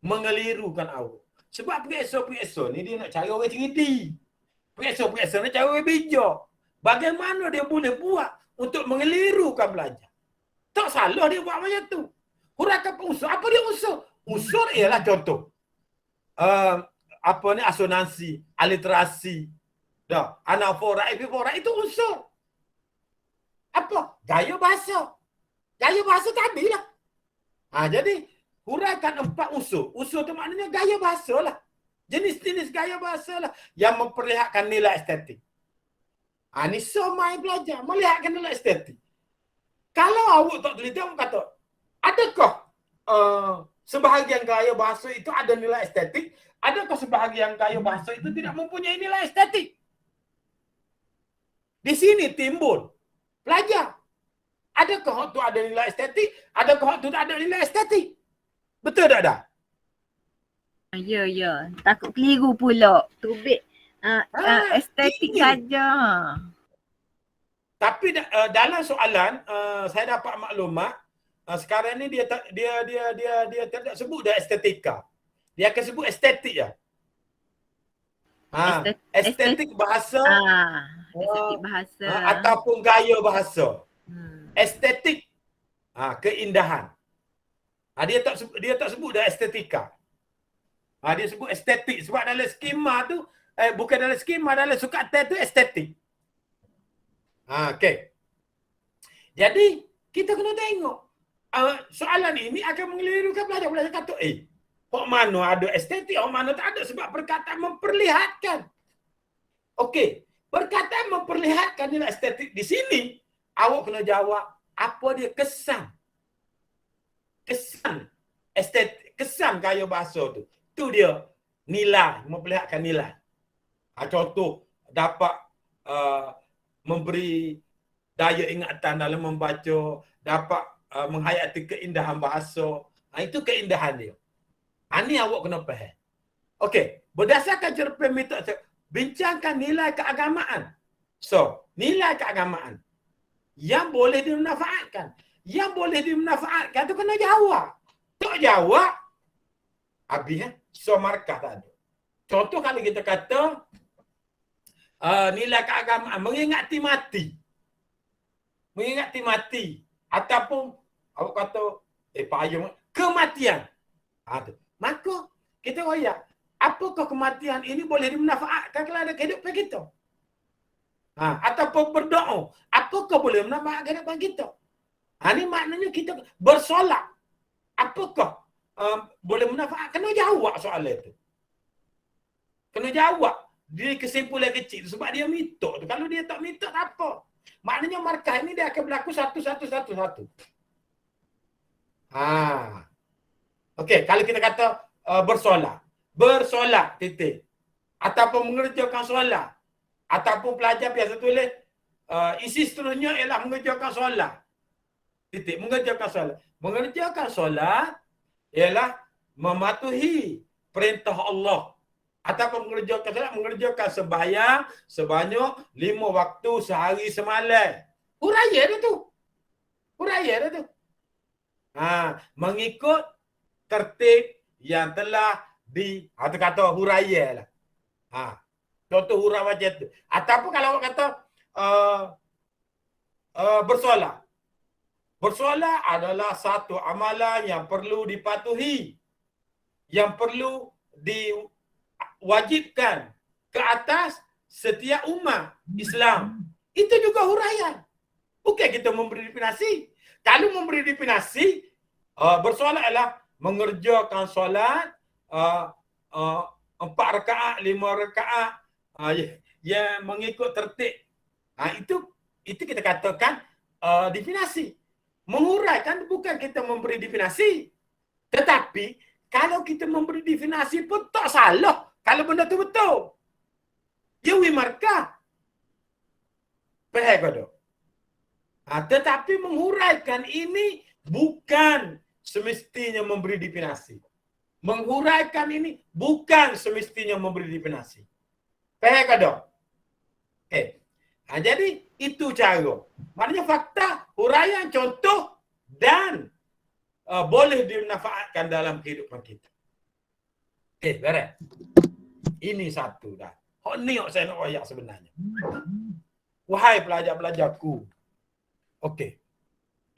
mengelirukan awak. Sebab periksa ni dia nak cari orang ceriti. Periksa nak cari orang bijak. Bagaimana dia boleh buat untuk mengelirukan pelajar? Tak salah dia buat macam tu. Huraikan unsur. Apa dia unsur? Unsur ialah contoh. Asonansi, aliterasi. Anafora, epifora, itu unsur. Apa? Gaya bahasa. Gaya bahasa tadi lah. Jadi, huraikan 4 unsur. Unsur tu maknanya gaya bahasa lah. Jenis-jenis gaya bahasa lah yang memperlihatkan nilai estetik. Ni semua yang belajar, melihatkan nilai estetik. Kalau awak tak teliti, awak kata, adakah sebahagian gaya bahasa itu ada nilai estetik? Adakah sebahagian gaya bahasa itu tidak mempunyai nilai estetik? Di sini timbul pelajar. Adakah hak tu ada nilai estetik? Adakah hak tu tak ada nilai estetik? Betul tak dah? Ya. Takut keliru pula. Tubik estetik ini. saja. Tapi dalam soalan saya dapat maklumat sekarang ni dia tidak sebut dah estetika. Dia akan sebut estetik je. Estetik bahasa. Estetik bahasa. Ataupun gaya bahasa. Estetik keindahan. Dia tak sebut dah estetika. Dia sebut estetik sebab dalam skema tu bukan dalam skema, dalam sukatan tu estetik. Okey. Jadi kita kena tengok soalan ini akan mengelirukan pelajar kata hok mana ada estetik, hok mana tak ada sebab perkataan memperlihatkan. Okey, perkataan memperlihatkan nilai estetik di sini awak kena jawab apa dia kesan. Kesan estetik, kesan gaya bahasa tu. Tu dia nilai, memperlihatkan nilai. Contoh dapat memberi daya ingatan dalam membaca, dapat menghayati keindahan bahasa. Itu keindahan dia. Ini awak kena faham. Okey, berdasarkan cerpen mitos, bincangkan nilai keagamaan. So, nilai keagamaan yang boleh dimanfaatkan. Yang boleh dimanfaatkan tu kena jawab. Tak jawab, habis so markah tak ada. Contoh kalau kita kata nilai keagamaan mengingati mati. Mengingati mati. Ataupun awak kata payung kematian. Maka kita royak, apakah kematian ini boleh dimanfaatkan kalau ada kehidupan kita? Ataupun berdoa, apakah boleh menambah kehidupan kita? Ini maknanya kita bersolat. Apakah boleh menambah? Kena jawab soalan itu. Kena jawab. Dia kesimpulan kecil sebab dia minta tu. Kalau dia tak minta, tak apa. Maknanya markah ini dia akan berlaku satu. Okey, kalau kita kata bersolat. Bersolat, titik. Ataupun mengerjakan solat. Ataupun pelajar biasa tulis isi seterusnya ialah mengerjakan solat. Titik, mengerjakan solat. Mengerjakan solat ialah mematuhi perintah Allah. Ataupun mengerjakan solat, mengerjakan sembahyang sebanyak 5 waktu sehari semalam. Huraya dia tu. Mengikut tertib yang telah kata huraya lah. Contoh huruf macam tu. Ataupun kalau awak kata bersolat. Bersolat adalah satu amalan yang perlu dipatuhi. Yang perlu diwajibkan ke atas setiap umat Islam. Itu juga huraian. Bukan kita memberi definisi. Kalau memberi definisi, bersolat adalah mengerjakan solat 4 rakaat, 5 rakaat yang mengikut tertib. Itu kita katakan definisi. Menguraikan bukan kita memberi definisi. Tetapi kalau kita memberi definisi pun tak salah kalau benda tu betul. Dia markah. Faham ke tak? Tetapi menguraikan ini bukan semestinya memberi definisi. Menguraikan ini bukan semestinya memberi definisi. Faham ke tak? Jadi itu cara. Maknanya fakta, huraian, contoh dan boleh dimanfaatkan dalam kehidupan kita. Beres. Ini satu dah. Ni yang saya nak royak sebenarnya. Wahai pelajar-pelajarku. Okey.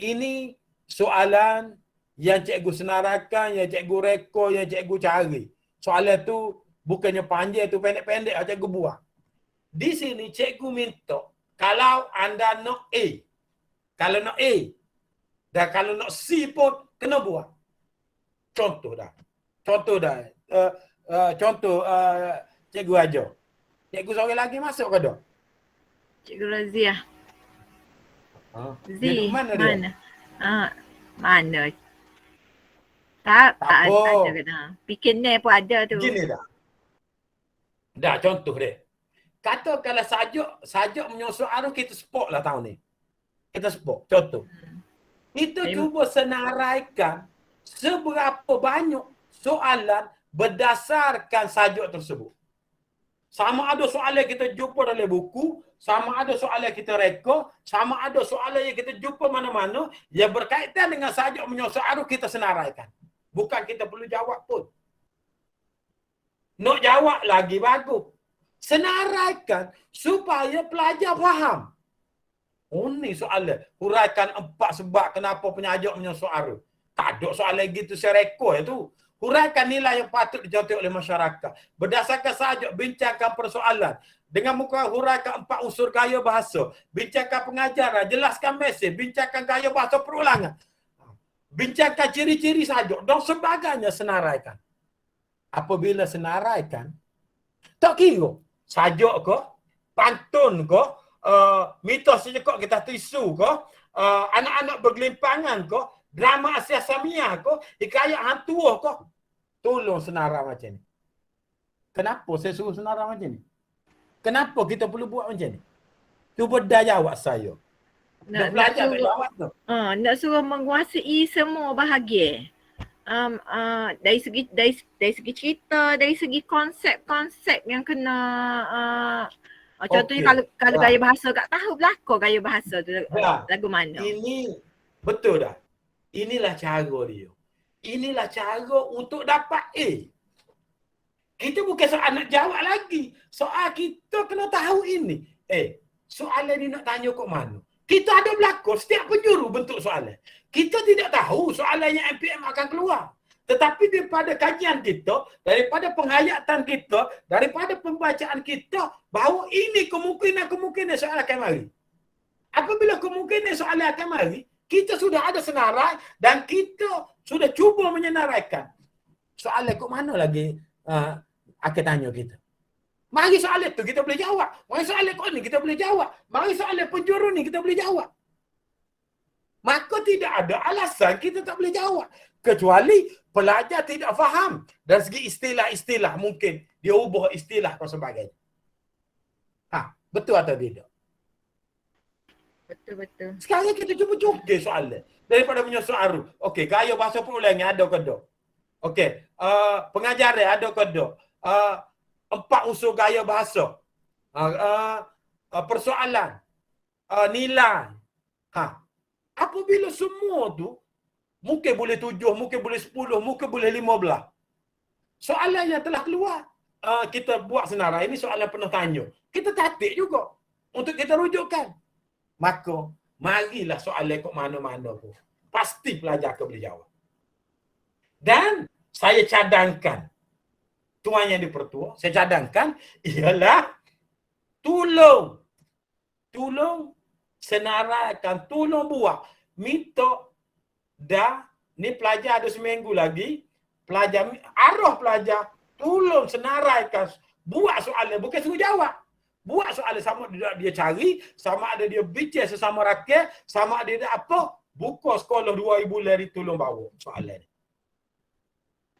Ini soalan yang cikgu senaraikan, yang cikgu rekod, yang cikgu cari. Soalan tu bukannya panjang tu, pendek-pendek cikgu buat. Di sini cikgu minta kalau anda nak A. Kalau nak A. Dan kalau nak C pun kena buat. Contoh dah. Cikgu ajar. Cikgu seorang lagi masuk ke tak? Cikgu Razia. Dia mana dia? Mana? Tak apa. ada kena. Pikirnya pun ada tu. Gini dah. Dah contoh dia. Kata kalau sajak menyosok arus kita spot lah tahun ni. Kita spot. Contoh. Kita cuba senaraikan seberapa banyak soalan berdasarkan sajak tersebut. Sama ada soalan kita jumpa dalam buku, sama ada soalan kita reka, sama ada soalan yang kita jumpa mana-mana yang berkaitan dengan sajak menyosok arus kita senaraikan. Bukan kita perlu jawab pun. Nak jawab lagi bagus. Senaraikan supaya pelajar faham. Ni soalan. Huraikan 4 sebab kenapa penyajuk menyosok arus. Tak ada soalan gitu saya reka tu. Huraikan nilai yang patut dijawab oleh masyarakat. Berdasarkan sahaja bincangkan persoalan. Dengan muka huraikan 4 unsur gaya bahasa. Bincangkan pengajaran, jelaskan mesej, bincangkan gaya bahasa perulangan. Bincangkan ciri-ciri sahaja dan sebagainya senaraikan. Apabila senaraikan, tak kira sahaja ke, pantun ke, mitos sejak kita tisu ke, anak-anak bergelimpangan ke, drama Asia Samia ke, hikayat hantu ke. Tolong senarai macam ni. Kenapa saya suruh senarai macam ni? Kenapa kita perlu buat macam ni? Cuba dah jawab saya. Nak belajar tak jawab tu. Nak suruh menguasai semua bahagian. Dari segi cerita, dari segi konsep yang kena contohnya Okey. kalau gaya bahasa tak tahu berlakon gaya bahasa tu lagu mana. Ini betul dah. Inilah cara dia. Inilah cara untuk dapat A. Kita bukan soal nak jawab lagi. Soal kita kena tahu ini. Soalan ni nak tanya kat mana? Kita ada berlakon, setiap penjuru bentuk soalan. Kita tidak tahu soalan yang MPM akan keluar. Tetapi daripada kajian kita, daripada penghayatan kita, daripada pembacaan kita, bahawa ini kemungkinan soalan akan mari. Apabila kemungkinan soalan akan mari, kita sudah ada senarai dan kita sudah cuba menyenaraikan. Soalan kat mana lagi akan tanya kita. Mari soalan tu kita boleh jawab. Mari soalan kat ni kita boleh jawab. Mari soalan penjuru ni kita boleh jawab. Maka tidak ada alasan kita tak boleh jawab. Kecuali pelajar tidak faham. Dari segi istilah-istilah mungkin dia ubah istilah dan sebagainya. Betul atau tidak? Betul. Sekarang kita cuba cukir soalan. Daripada menyusun arus. Okey, gaya bahasa perulangan ada ke tak? Okey, pengajaran ada ke tak? 4 unsur gaya bahasa. Persoalan. Nilai. Apabila semua tu mungkin boleh 7, mungkin boleh 10, mungkin boleh 15. Soalan yang telah keluar, kita buat senarai ini soalan penuh tanya. Kita tatik juga untuk kita rujukkan. Maka marilah soalan kat mana-mana pun. Pasti pelajar akan boleh jawab. Dan saya cadangkan, Tuan Yang di-Pertua, saya cadangkan ialah tolong senaraikan, tolong buat. Minta dah, ni pelajar ada seminggu lagi, arah pelajar, tolong senaraikan, buat soalan, bukan suruh jawab. Buat soalan sama dia cari, sama ada dia bincang sesama rakyat, sama ada dia apa, buka sekolah 2 bulan ni tolong bawa soalan ni.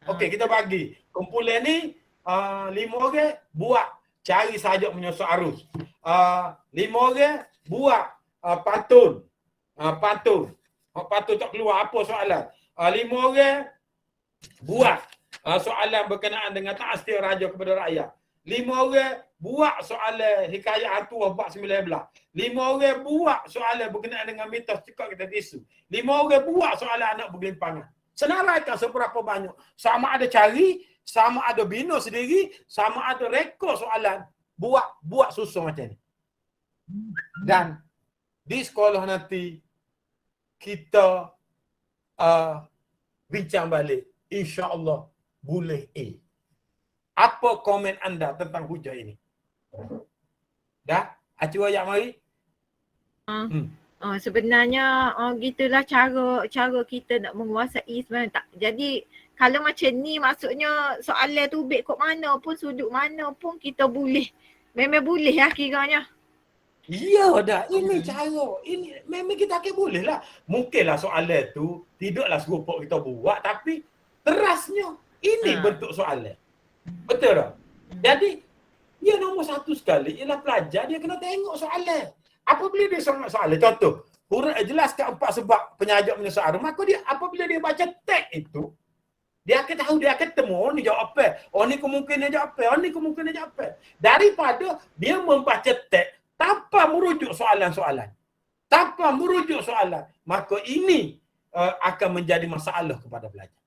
Okey, kita bagi. Kumpulan ni 5 orang buat cari saja menyusun arus. 5 orang buat pantun. Pantun tak keluar apa soalan. 5 orang buat soalan berkenaan dengan taksir raja kepada rakyat. 5 orang buat soalan hikayat hantu bab 19. 5 orang buat soalan berkenaan dengan mitos cekak kita tisu. 5 orang buat soalan anak bergelimpangan. Senaraikan seberapa banyak. Sama ada cari, sama ada bina sendiri, sama ada rekod soalan. Buat susun macam ni. Dan di sekolah nanti kita bincang balik. InsyaAllah boleh A. Apa komen anda tentang hujah ini? Dah? Acik Wayak mari? Sebenarnya gitulah cara kita nak menguasai sebenarnya tak. Jadi kalau macam ni maksudnya soalan tu baik kat mana pun, sudut mana pun kita boleh. Memang boleh lah kiranya. Ya dah, ini cara. Ini memang kita akan boleh lah. Mungkinlah soalan tu tidaklah serupa kita buat, tapi terasnya ini bentuk soalan. Betul tak? Jadi dia nombor satu sekali ialah pelajar dia kena tengok soalan. Apabila dia tengok soalan, contoh, huruf jelaskan 4 sebab penyajak menyusun arus, maka dia apabila dia baca teks itu, dia akan tahu, dia akan temu, oh ni jawab apa? Oh ni kemungkinan jawab apa? Oh ni kemungkinan jawab apa? Daripada dia membaca teks tanpa merujuk soalan-soalan. Tanpa merujuk soalan, maka ini akan menjadi masalah kepada pelajar.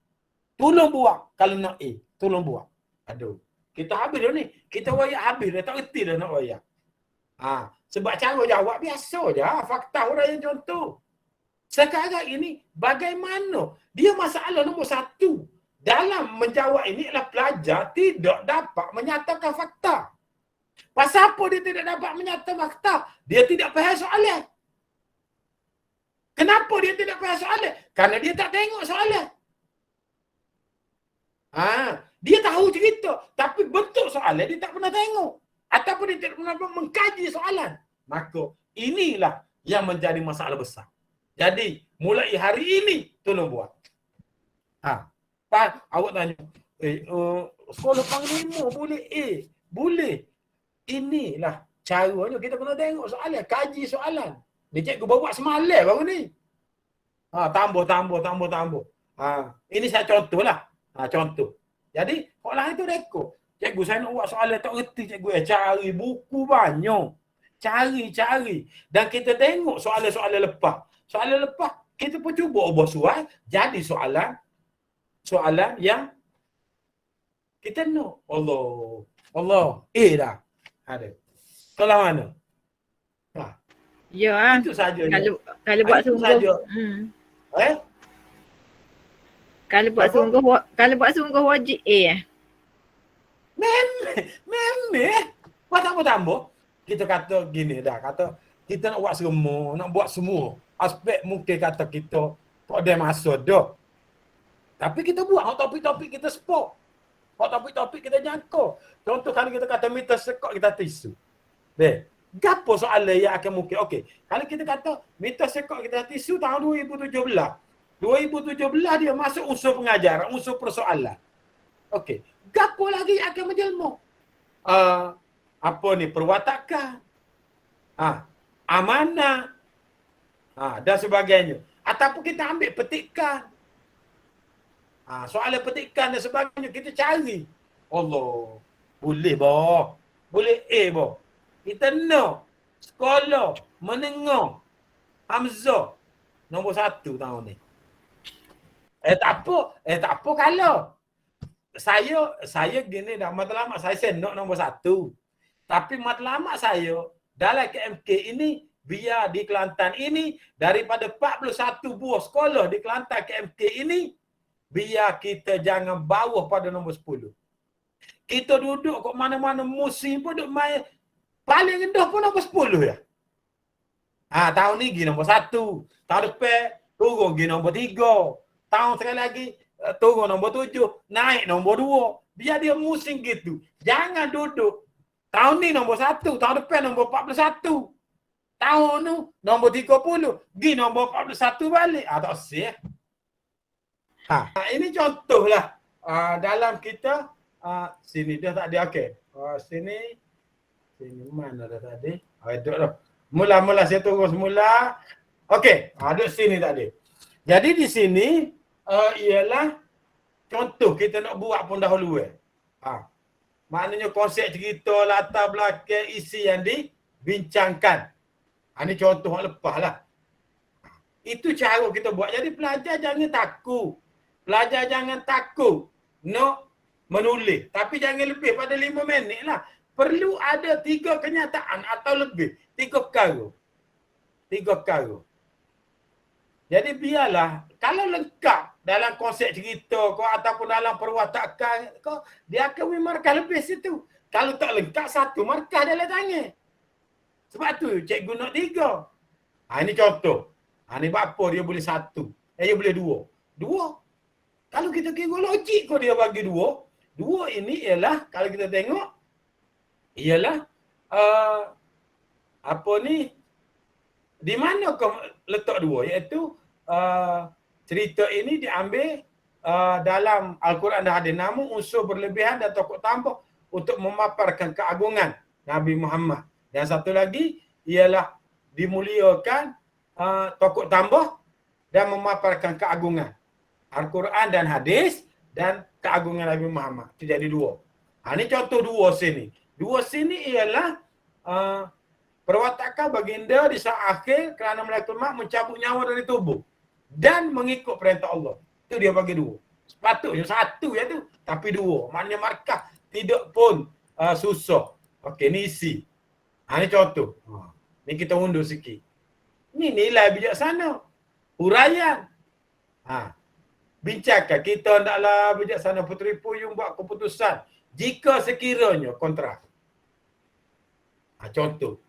Tolong buat kalau nak A, tolong buat. Aduh, kita habis dah ni. Kita wayak habis dah, tak reti dah nak wayak. Sebab cara jawab biasa je, fakta orang yang contoh. Sekarang ini bagaimana? Dia masalah nombor 1 dalam menjawab ini adalah pelajar tidak dapat menyatakan fakta. Pasal apa dia tidak dapat menyatakan fakta? Dia tidak faham soalan. Kenapa dia tidak faham soalan? Kerana dia tak tengok soalan. Dia tahu cerita, tapi bentuk soalan dia tak pernah tengok. Ataupun dia tidak pernah mengkaji soalan. Maka inilah yang menjadi masalah besar. Jadi, mulai hari ini, tolong buat. Awak tanya, sekolah panglima boleh A? Boleh. Inilah caranya kita kena tengok soalan, kaji soalan. Ni cikgu bawa semalam baru ni. Tambah. Ini saya contohlah. Contoh. Jadi, orang lain tu rekod. Cikgu saya nak buat soalan tak reti cikgu. Cari buku banyak. Cari. Dan kita tengok soalan-soalan lepas. Soalan lepas, kita pun cuba ubah soal. Jadi soalan yang kita nak. Allah. Dah. Ada. Kalau mana? Ya. Itu saja. Kalau buat Itu sungguh. saja. Kalau buat sungguh wajib Memang. Buat tambah. Kita kata gini dah. Kata kita nak buat semua. Aspek mungkin kata kita tak ada masa dah. Tapi kita buat topik-topik kita sport. Topik-topik kita jangkau. Contoh kalau kita kata mitos sekok kita tisu. Gapo soalan yang akan mungkin? Okey. Kalau kita kata mitos sekok kita tisu tahun 2017. 2017 dia masuk unsur pengajaran, unsur persoalan. Okey. Gapo lagi yang akan menjelma? Apa ni? Perwatakan. Amanah. Dan sebagainya. Ataupun kita ambil petikan. Soalan petikan dan sebagainya kita cari. Allah. Boleh boh. Boleh boh. Kita nak sekolah menengah Hamzah nombor 1 tahun ni. Tak apa kalau saya gini dah matlamat saya nak nombor 1. Tapi matlamat saya dalam KMK ini biar di Kelantan ini daripada 41 buah sekolah di Kelantan KMK ini biar kita jangan bawah pada nombor 10. Kita duduk kat mana-mana musim pun duduk main paling rendah pun nombor 10 ya. Tahun ni pergi nombor 1. Tahun depan turun pergi nombor 3. Tahun sekali lagi turun nombor 7. Naik nombor 2. Biar dia musim gitu. Jangan duduk. Tahun ni nombor 1. Tahun depan nombor 41. Tahun tu nombor 30. Pergi nombor 41 balik. Tak usah. Ini contohlah dalam kita sini dah tak ada okey. Sini mana dah tadi? Duduk dah. Mula-mula saya turun semula. Okey, duduk sini tadi. Jadi di sini ialah contoh kita nak buat pun dahulu maknanya konsep cerita, latar belakang, isi yang dibincangkan. Ini contoh yang lepas lah. Itu cara kita buat. Jadi pelajar jangan takut. Pelajar jangan takut nak menulis. Tapi jangan lebih pada 5 minit lah. Perlu ada 3 kenyataan atau lebih. 3 perkara. 3 perkara. Jadi biarlah, kalau lengkap dalam konsep cerita kau ataupun dalam perwatakan kau, dia akan beri markah lebih situ. Kalau tak lengkap, 1 markah dalam tangan. Sebab tu cikgu nak 3. Ini contoh. Ini apa dia boleh 1. Dia boleh 2. 2. Kalau kita kira logik kau dia bagi 2. 2 ini ialah, kalau kita tengok, ialah di mana kau letak 2, iaitu cerita ini diambil dalam Al-Quran dan hadis, namun unsur berlebihan dan tokok tambah untuk memaparkan keagungan Nabi Muhammad. Dan satu lagi ialah dimuliakan tokok tambah dan memaparkan keagungan Al-Quran dan hadis dan keagungan Nabi Muhammad. Itu jadi 2. Ini contoh 2 sini. 2 sini ialah perwatakan baginda di saat akhir kerana malaikat maut mencabut nyawa dari tubuh dan mengikut perintah Allah. Itu dia bagi 2. Sepatutnya 1 ya tu, tapi 2. Maknanya markah tidak pun susah. Okey, ni isi. Ini contoh. Ni kita undur sikit. Ni nilai bijaksana. Huraian. Bincangkan. Kita hendaklah bijaksana Puteri Puyung buat keputusan jika sekiranya kontrak. Contoh.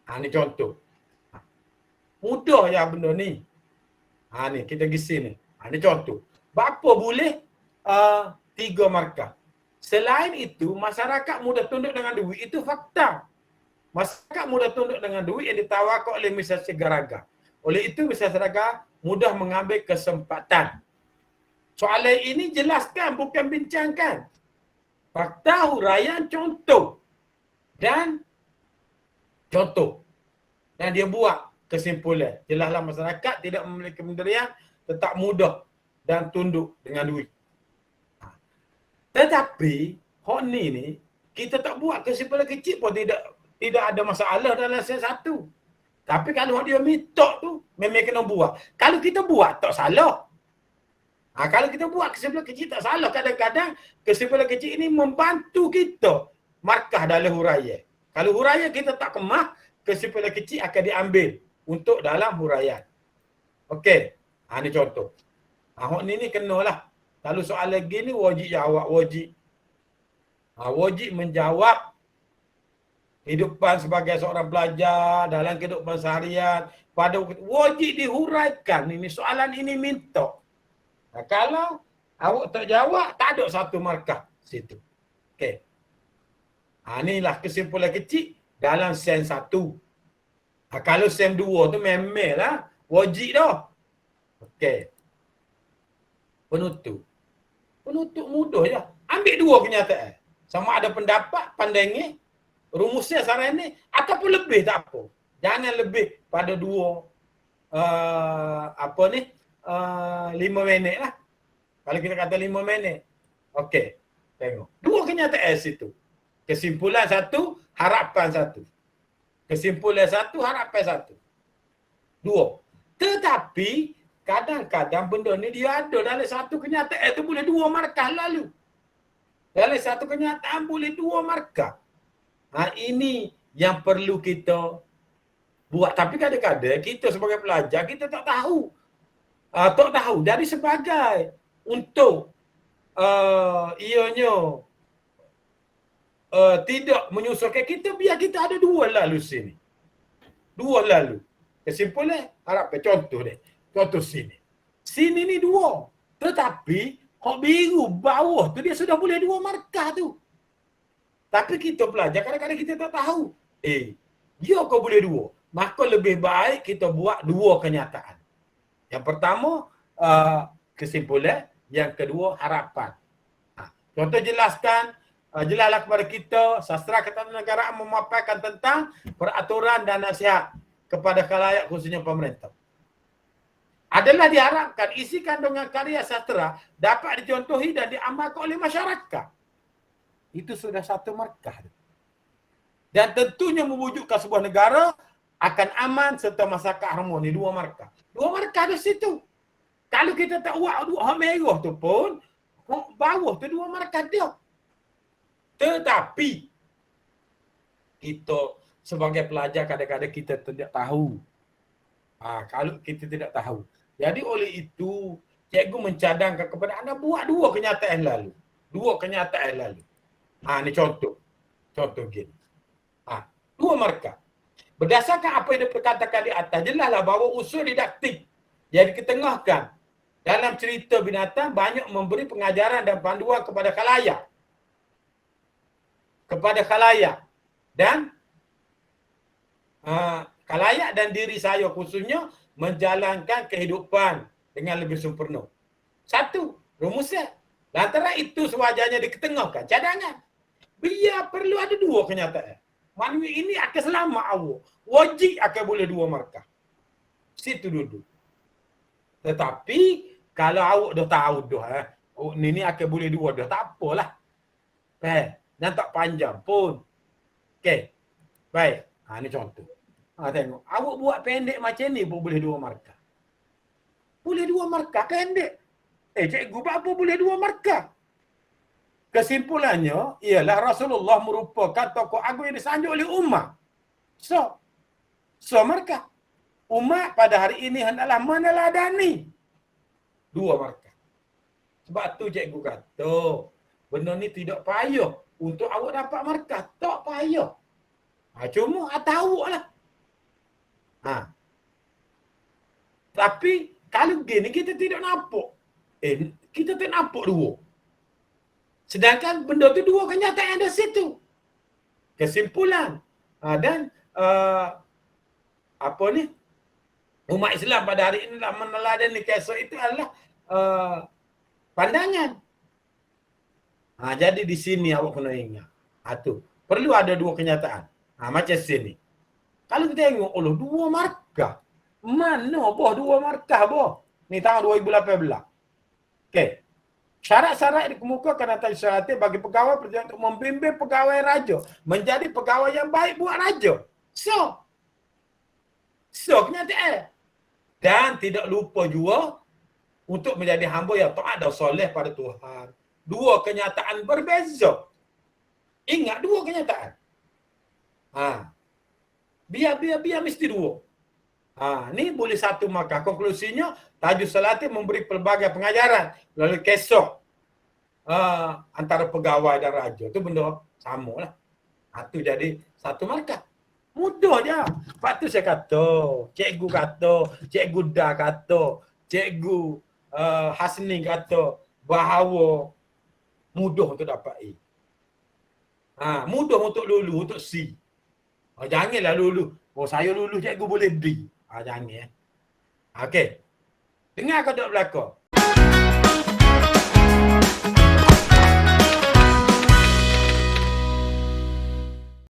Ni contoh. Mudah ya benda ni. Ni kita pergi sini. Ni contoh. Bapa boleh 3 markah. Selain itu, masyarakat mudah tunduk dengan duit. Itu fakta. Masyarakat mudah tunduk dengan duit yang ditawarkan oleh Misal Segaraga. Oleh itu, Misal Segaraga mudah mengambil kesempatan. Soalan ini jelaskan, bukan bincangkan. Fakta, huraian, contoh. Dan contoh. Dan dia buat kesimpulan. Jelaslah masyarakat tidak memiliki pendirian tetap mudah dan tunduk dengan duit. Tetapi hok ni kita tak buat kesimpulan kecil pun tidak ada masalah dalam sen satu. Tapi kalau dia minta tu memang kena buat. Kalau kita buat tak salah. Kalau kita buat kesimpulan kecil tak salah. Kadang-kadang kesimpulan kecil ini membantu kita markah dalam huraian. Kalau huraian kita tak kemah, kesimpulan kecil akan diambil untuk dalam huraian. Okey. Ini contoh. Hok ni kenalah. Kalau soal lagi ni wajib jawab, wajib. Wajib menjawab kehidupan sebagai seorang pelajar dalam kehidupan seharian. Wajib dihuraikan. Ini soalan ini minta. Kalau awak tak jawab, tak ada satu markah situ. Okey. Inilah kesimpulan kecil dalam sen 1. Kalau sen 2 tu memanglah wajib dah. Okey. Penutup. Penutup mudah je. Ambil 2 kenyataan. Sama ada pendapat, pandangan, rumusnya saran ni ataupun lebih tak apa. Jangan lebih pada 5 minit lah. Kalau kita kata 5 minit. Okey. Tengok. 2 kenyataan situ. Kesimpulan 1, harapan 1. Kesimpulan 1, harapan 1. 2. Tetapi kadang-kadang benda ni dia ada dalam satu kenyataan tu boleh 2 markah lalu. Dalam satu kenyataan boleh 2 markah. Ini yang perlu kita buat. Tapi kadang-kadang kita sebagai pelajar kita tak tahu. Tak tahu dari sebagai untuk ianya tidak menyusulkan kita, biar kita ada 2 lalu sini. 2 lalu. Kesimpulan harapan contoh ni. Contoh sini. Sini ni 2. Tetapi hok biru bawah tu dia sudah boleh 2 markah tu. Tapi kita pelajar kadang-kadang kita tak tahu. Dia kau boleh 2. Maka lebih baik kita buat 2 kenyataan. Yang pertama kesimpulan, yang kedua harapan. Contoh jelaslah kepada kita sastra ketatanegaraan memaparkan tentang peraturan dan nasihat kepada khalayak khususnya pemerintah. Adalah diharapkan isi kandungan karya sastra dapat dicontohi dan diamalkan oleh masyarakat. Itu sudah 1 markah. Dan tentunya mewujudkan sebuah negara akan aman serta masyarakat harmoni. 2 markah. 2 markah di situ. Kalau kita tak buat hak merah tu pun, hak bawah tu 2 markah dia. Tetapi kita sebagai pelajar kadang-kadang kita tidak tahu. Kalau kita tidak tahu. Jadi oleh itu, cikgu mencadangkan kepada anda buat 2 kenyataan lalu. 2 kenyataan lalu. Ini contoh. Contoh gini. 2 markah. Berdasarkan apa yang diperkatakan di atas, jelaslah bahawa unsur didaktik yang diketengahkan dalam cerita binatang banyak memberi pengajaran dan panduan kepada khalayak. Kepada khalayak. Dan khalayak dan diri saya khususnya menjalankan kehidupan dengan lebih sempurna. 1. Rumusnya. Lantaran itu sewajarnya diketengahkan cadangan. Biar perlu ada 2 kenyataan. Maknanya ini akan selamat awak. Wajib akan boleh 2 markah. Situ duduk. Tetapi kalau awak dah tahu dah, ni akan boleh 2 dah, tak apalah. Dan tak panjang pun. Okey. Baik. Ni contoh. Tengok. Awak buat pendek macam ni pun boleh 2 markah. Boleh 2 markah pendek. Cikgu, apa boleh 2 markah? Kesimpulannya ialah Rasulullah merupakan tokoh agung yang disanjung oleh umat. So markah. Umat pada hari ini hendaklah meneladani 2 markah. Sebab tu cikgu kata, benda ni tidak payah untuk awak dapat markah. Tak payah. Cuma tahu lah. Tapi kalau gini kita tidak nampak. Kita tak nampak 2. Sedangkan benda tu 2 kenyataan ada situ. Kesimpulan. Dan umat Islam pada hari ini meneladani kisah itu adalah pandangan. Jadi di sini awak kena ingat. Tu perlu ada 2 kenyataan. Macam sini. Kalau kita tengok 2 markah. markah. Mana boh 2 markah boh? Ni tahun 2018. Okey. Syarat-syarat dikemukakan atas syarat bagi pegawai perjalanan untuk membimbing pegawai raja menjadi pegawai yang baik buat raja. So kenyataan. Dan tidak lupa juga untuk menjadi hamba yang taat dan soleh pada Tuhan. 2 kenyataan berbeza. Ingat 2 kenyataan. Biar mesti 2. Ni boleh 1 markah. Konklusinya, Tajuh Salatin memberi pelbagai pengajaran melalui kisah antara pegawai dan raja. Tu benda sama lah. Itu jadi 1 markah. Mudah je. Lepas tu saya kata, cikgu kata, cikgu Da kata, cikgu Hasni kata bahawa mudah untuk dapat A. Mudah untuk lulu, untuk C. Janganlah lulu. Saya lulu cikgu boleh D. Jangan. Okey. Dengar kau tak belakang.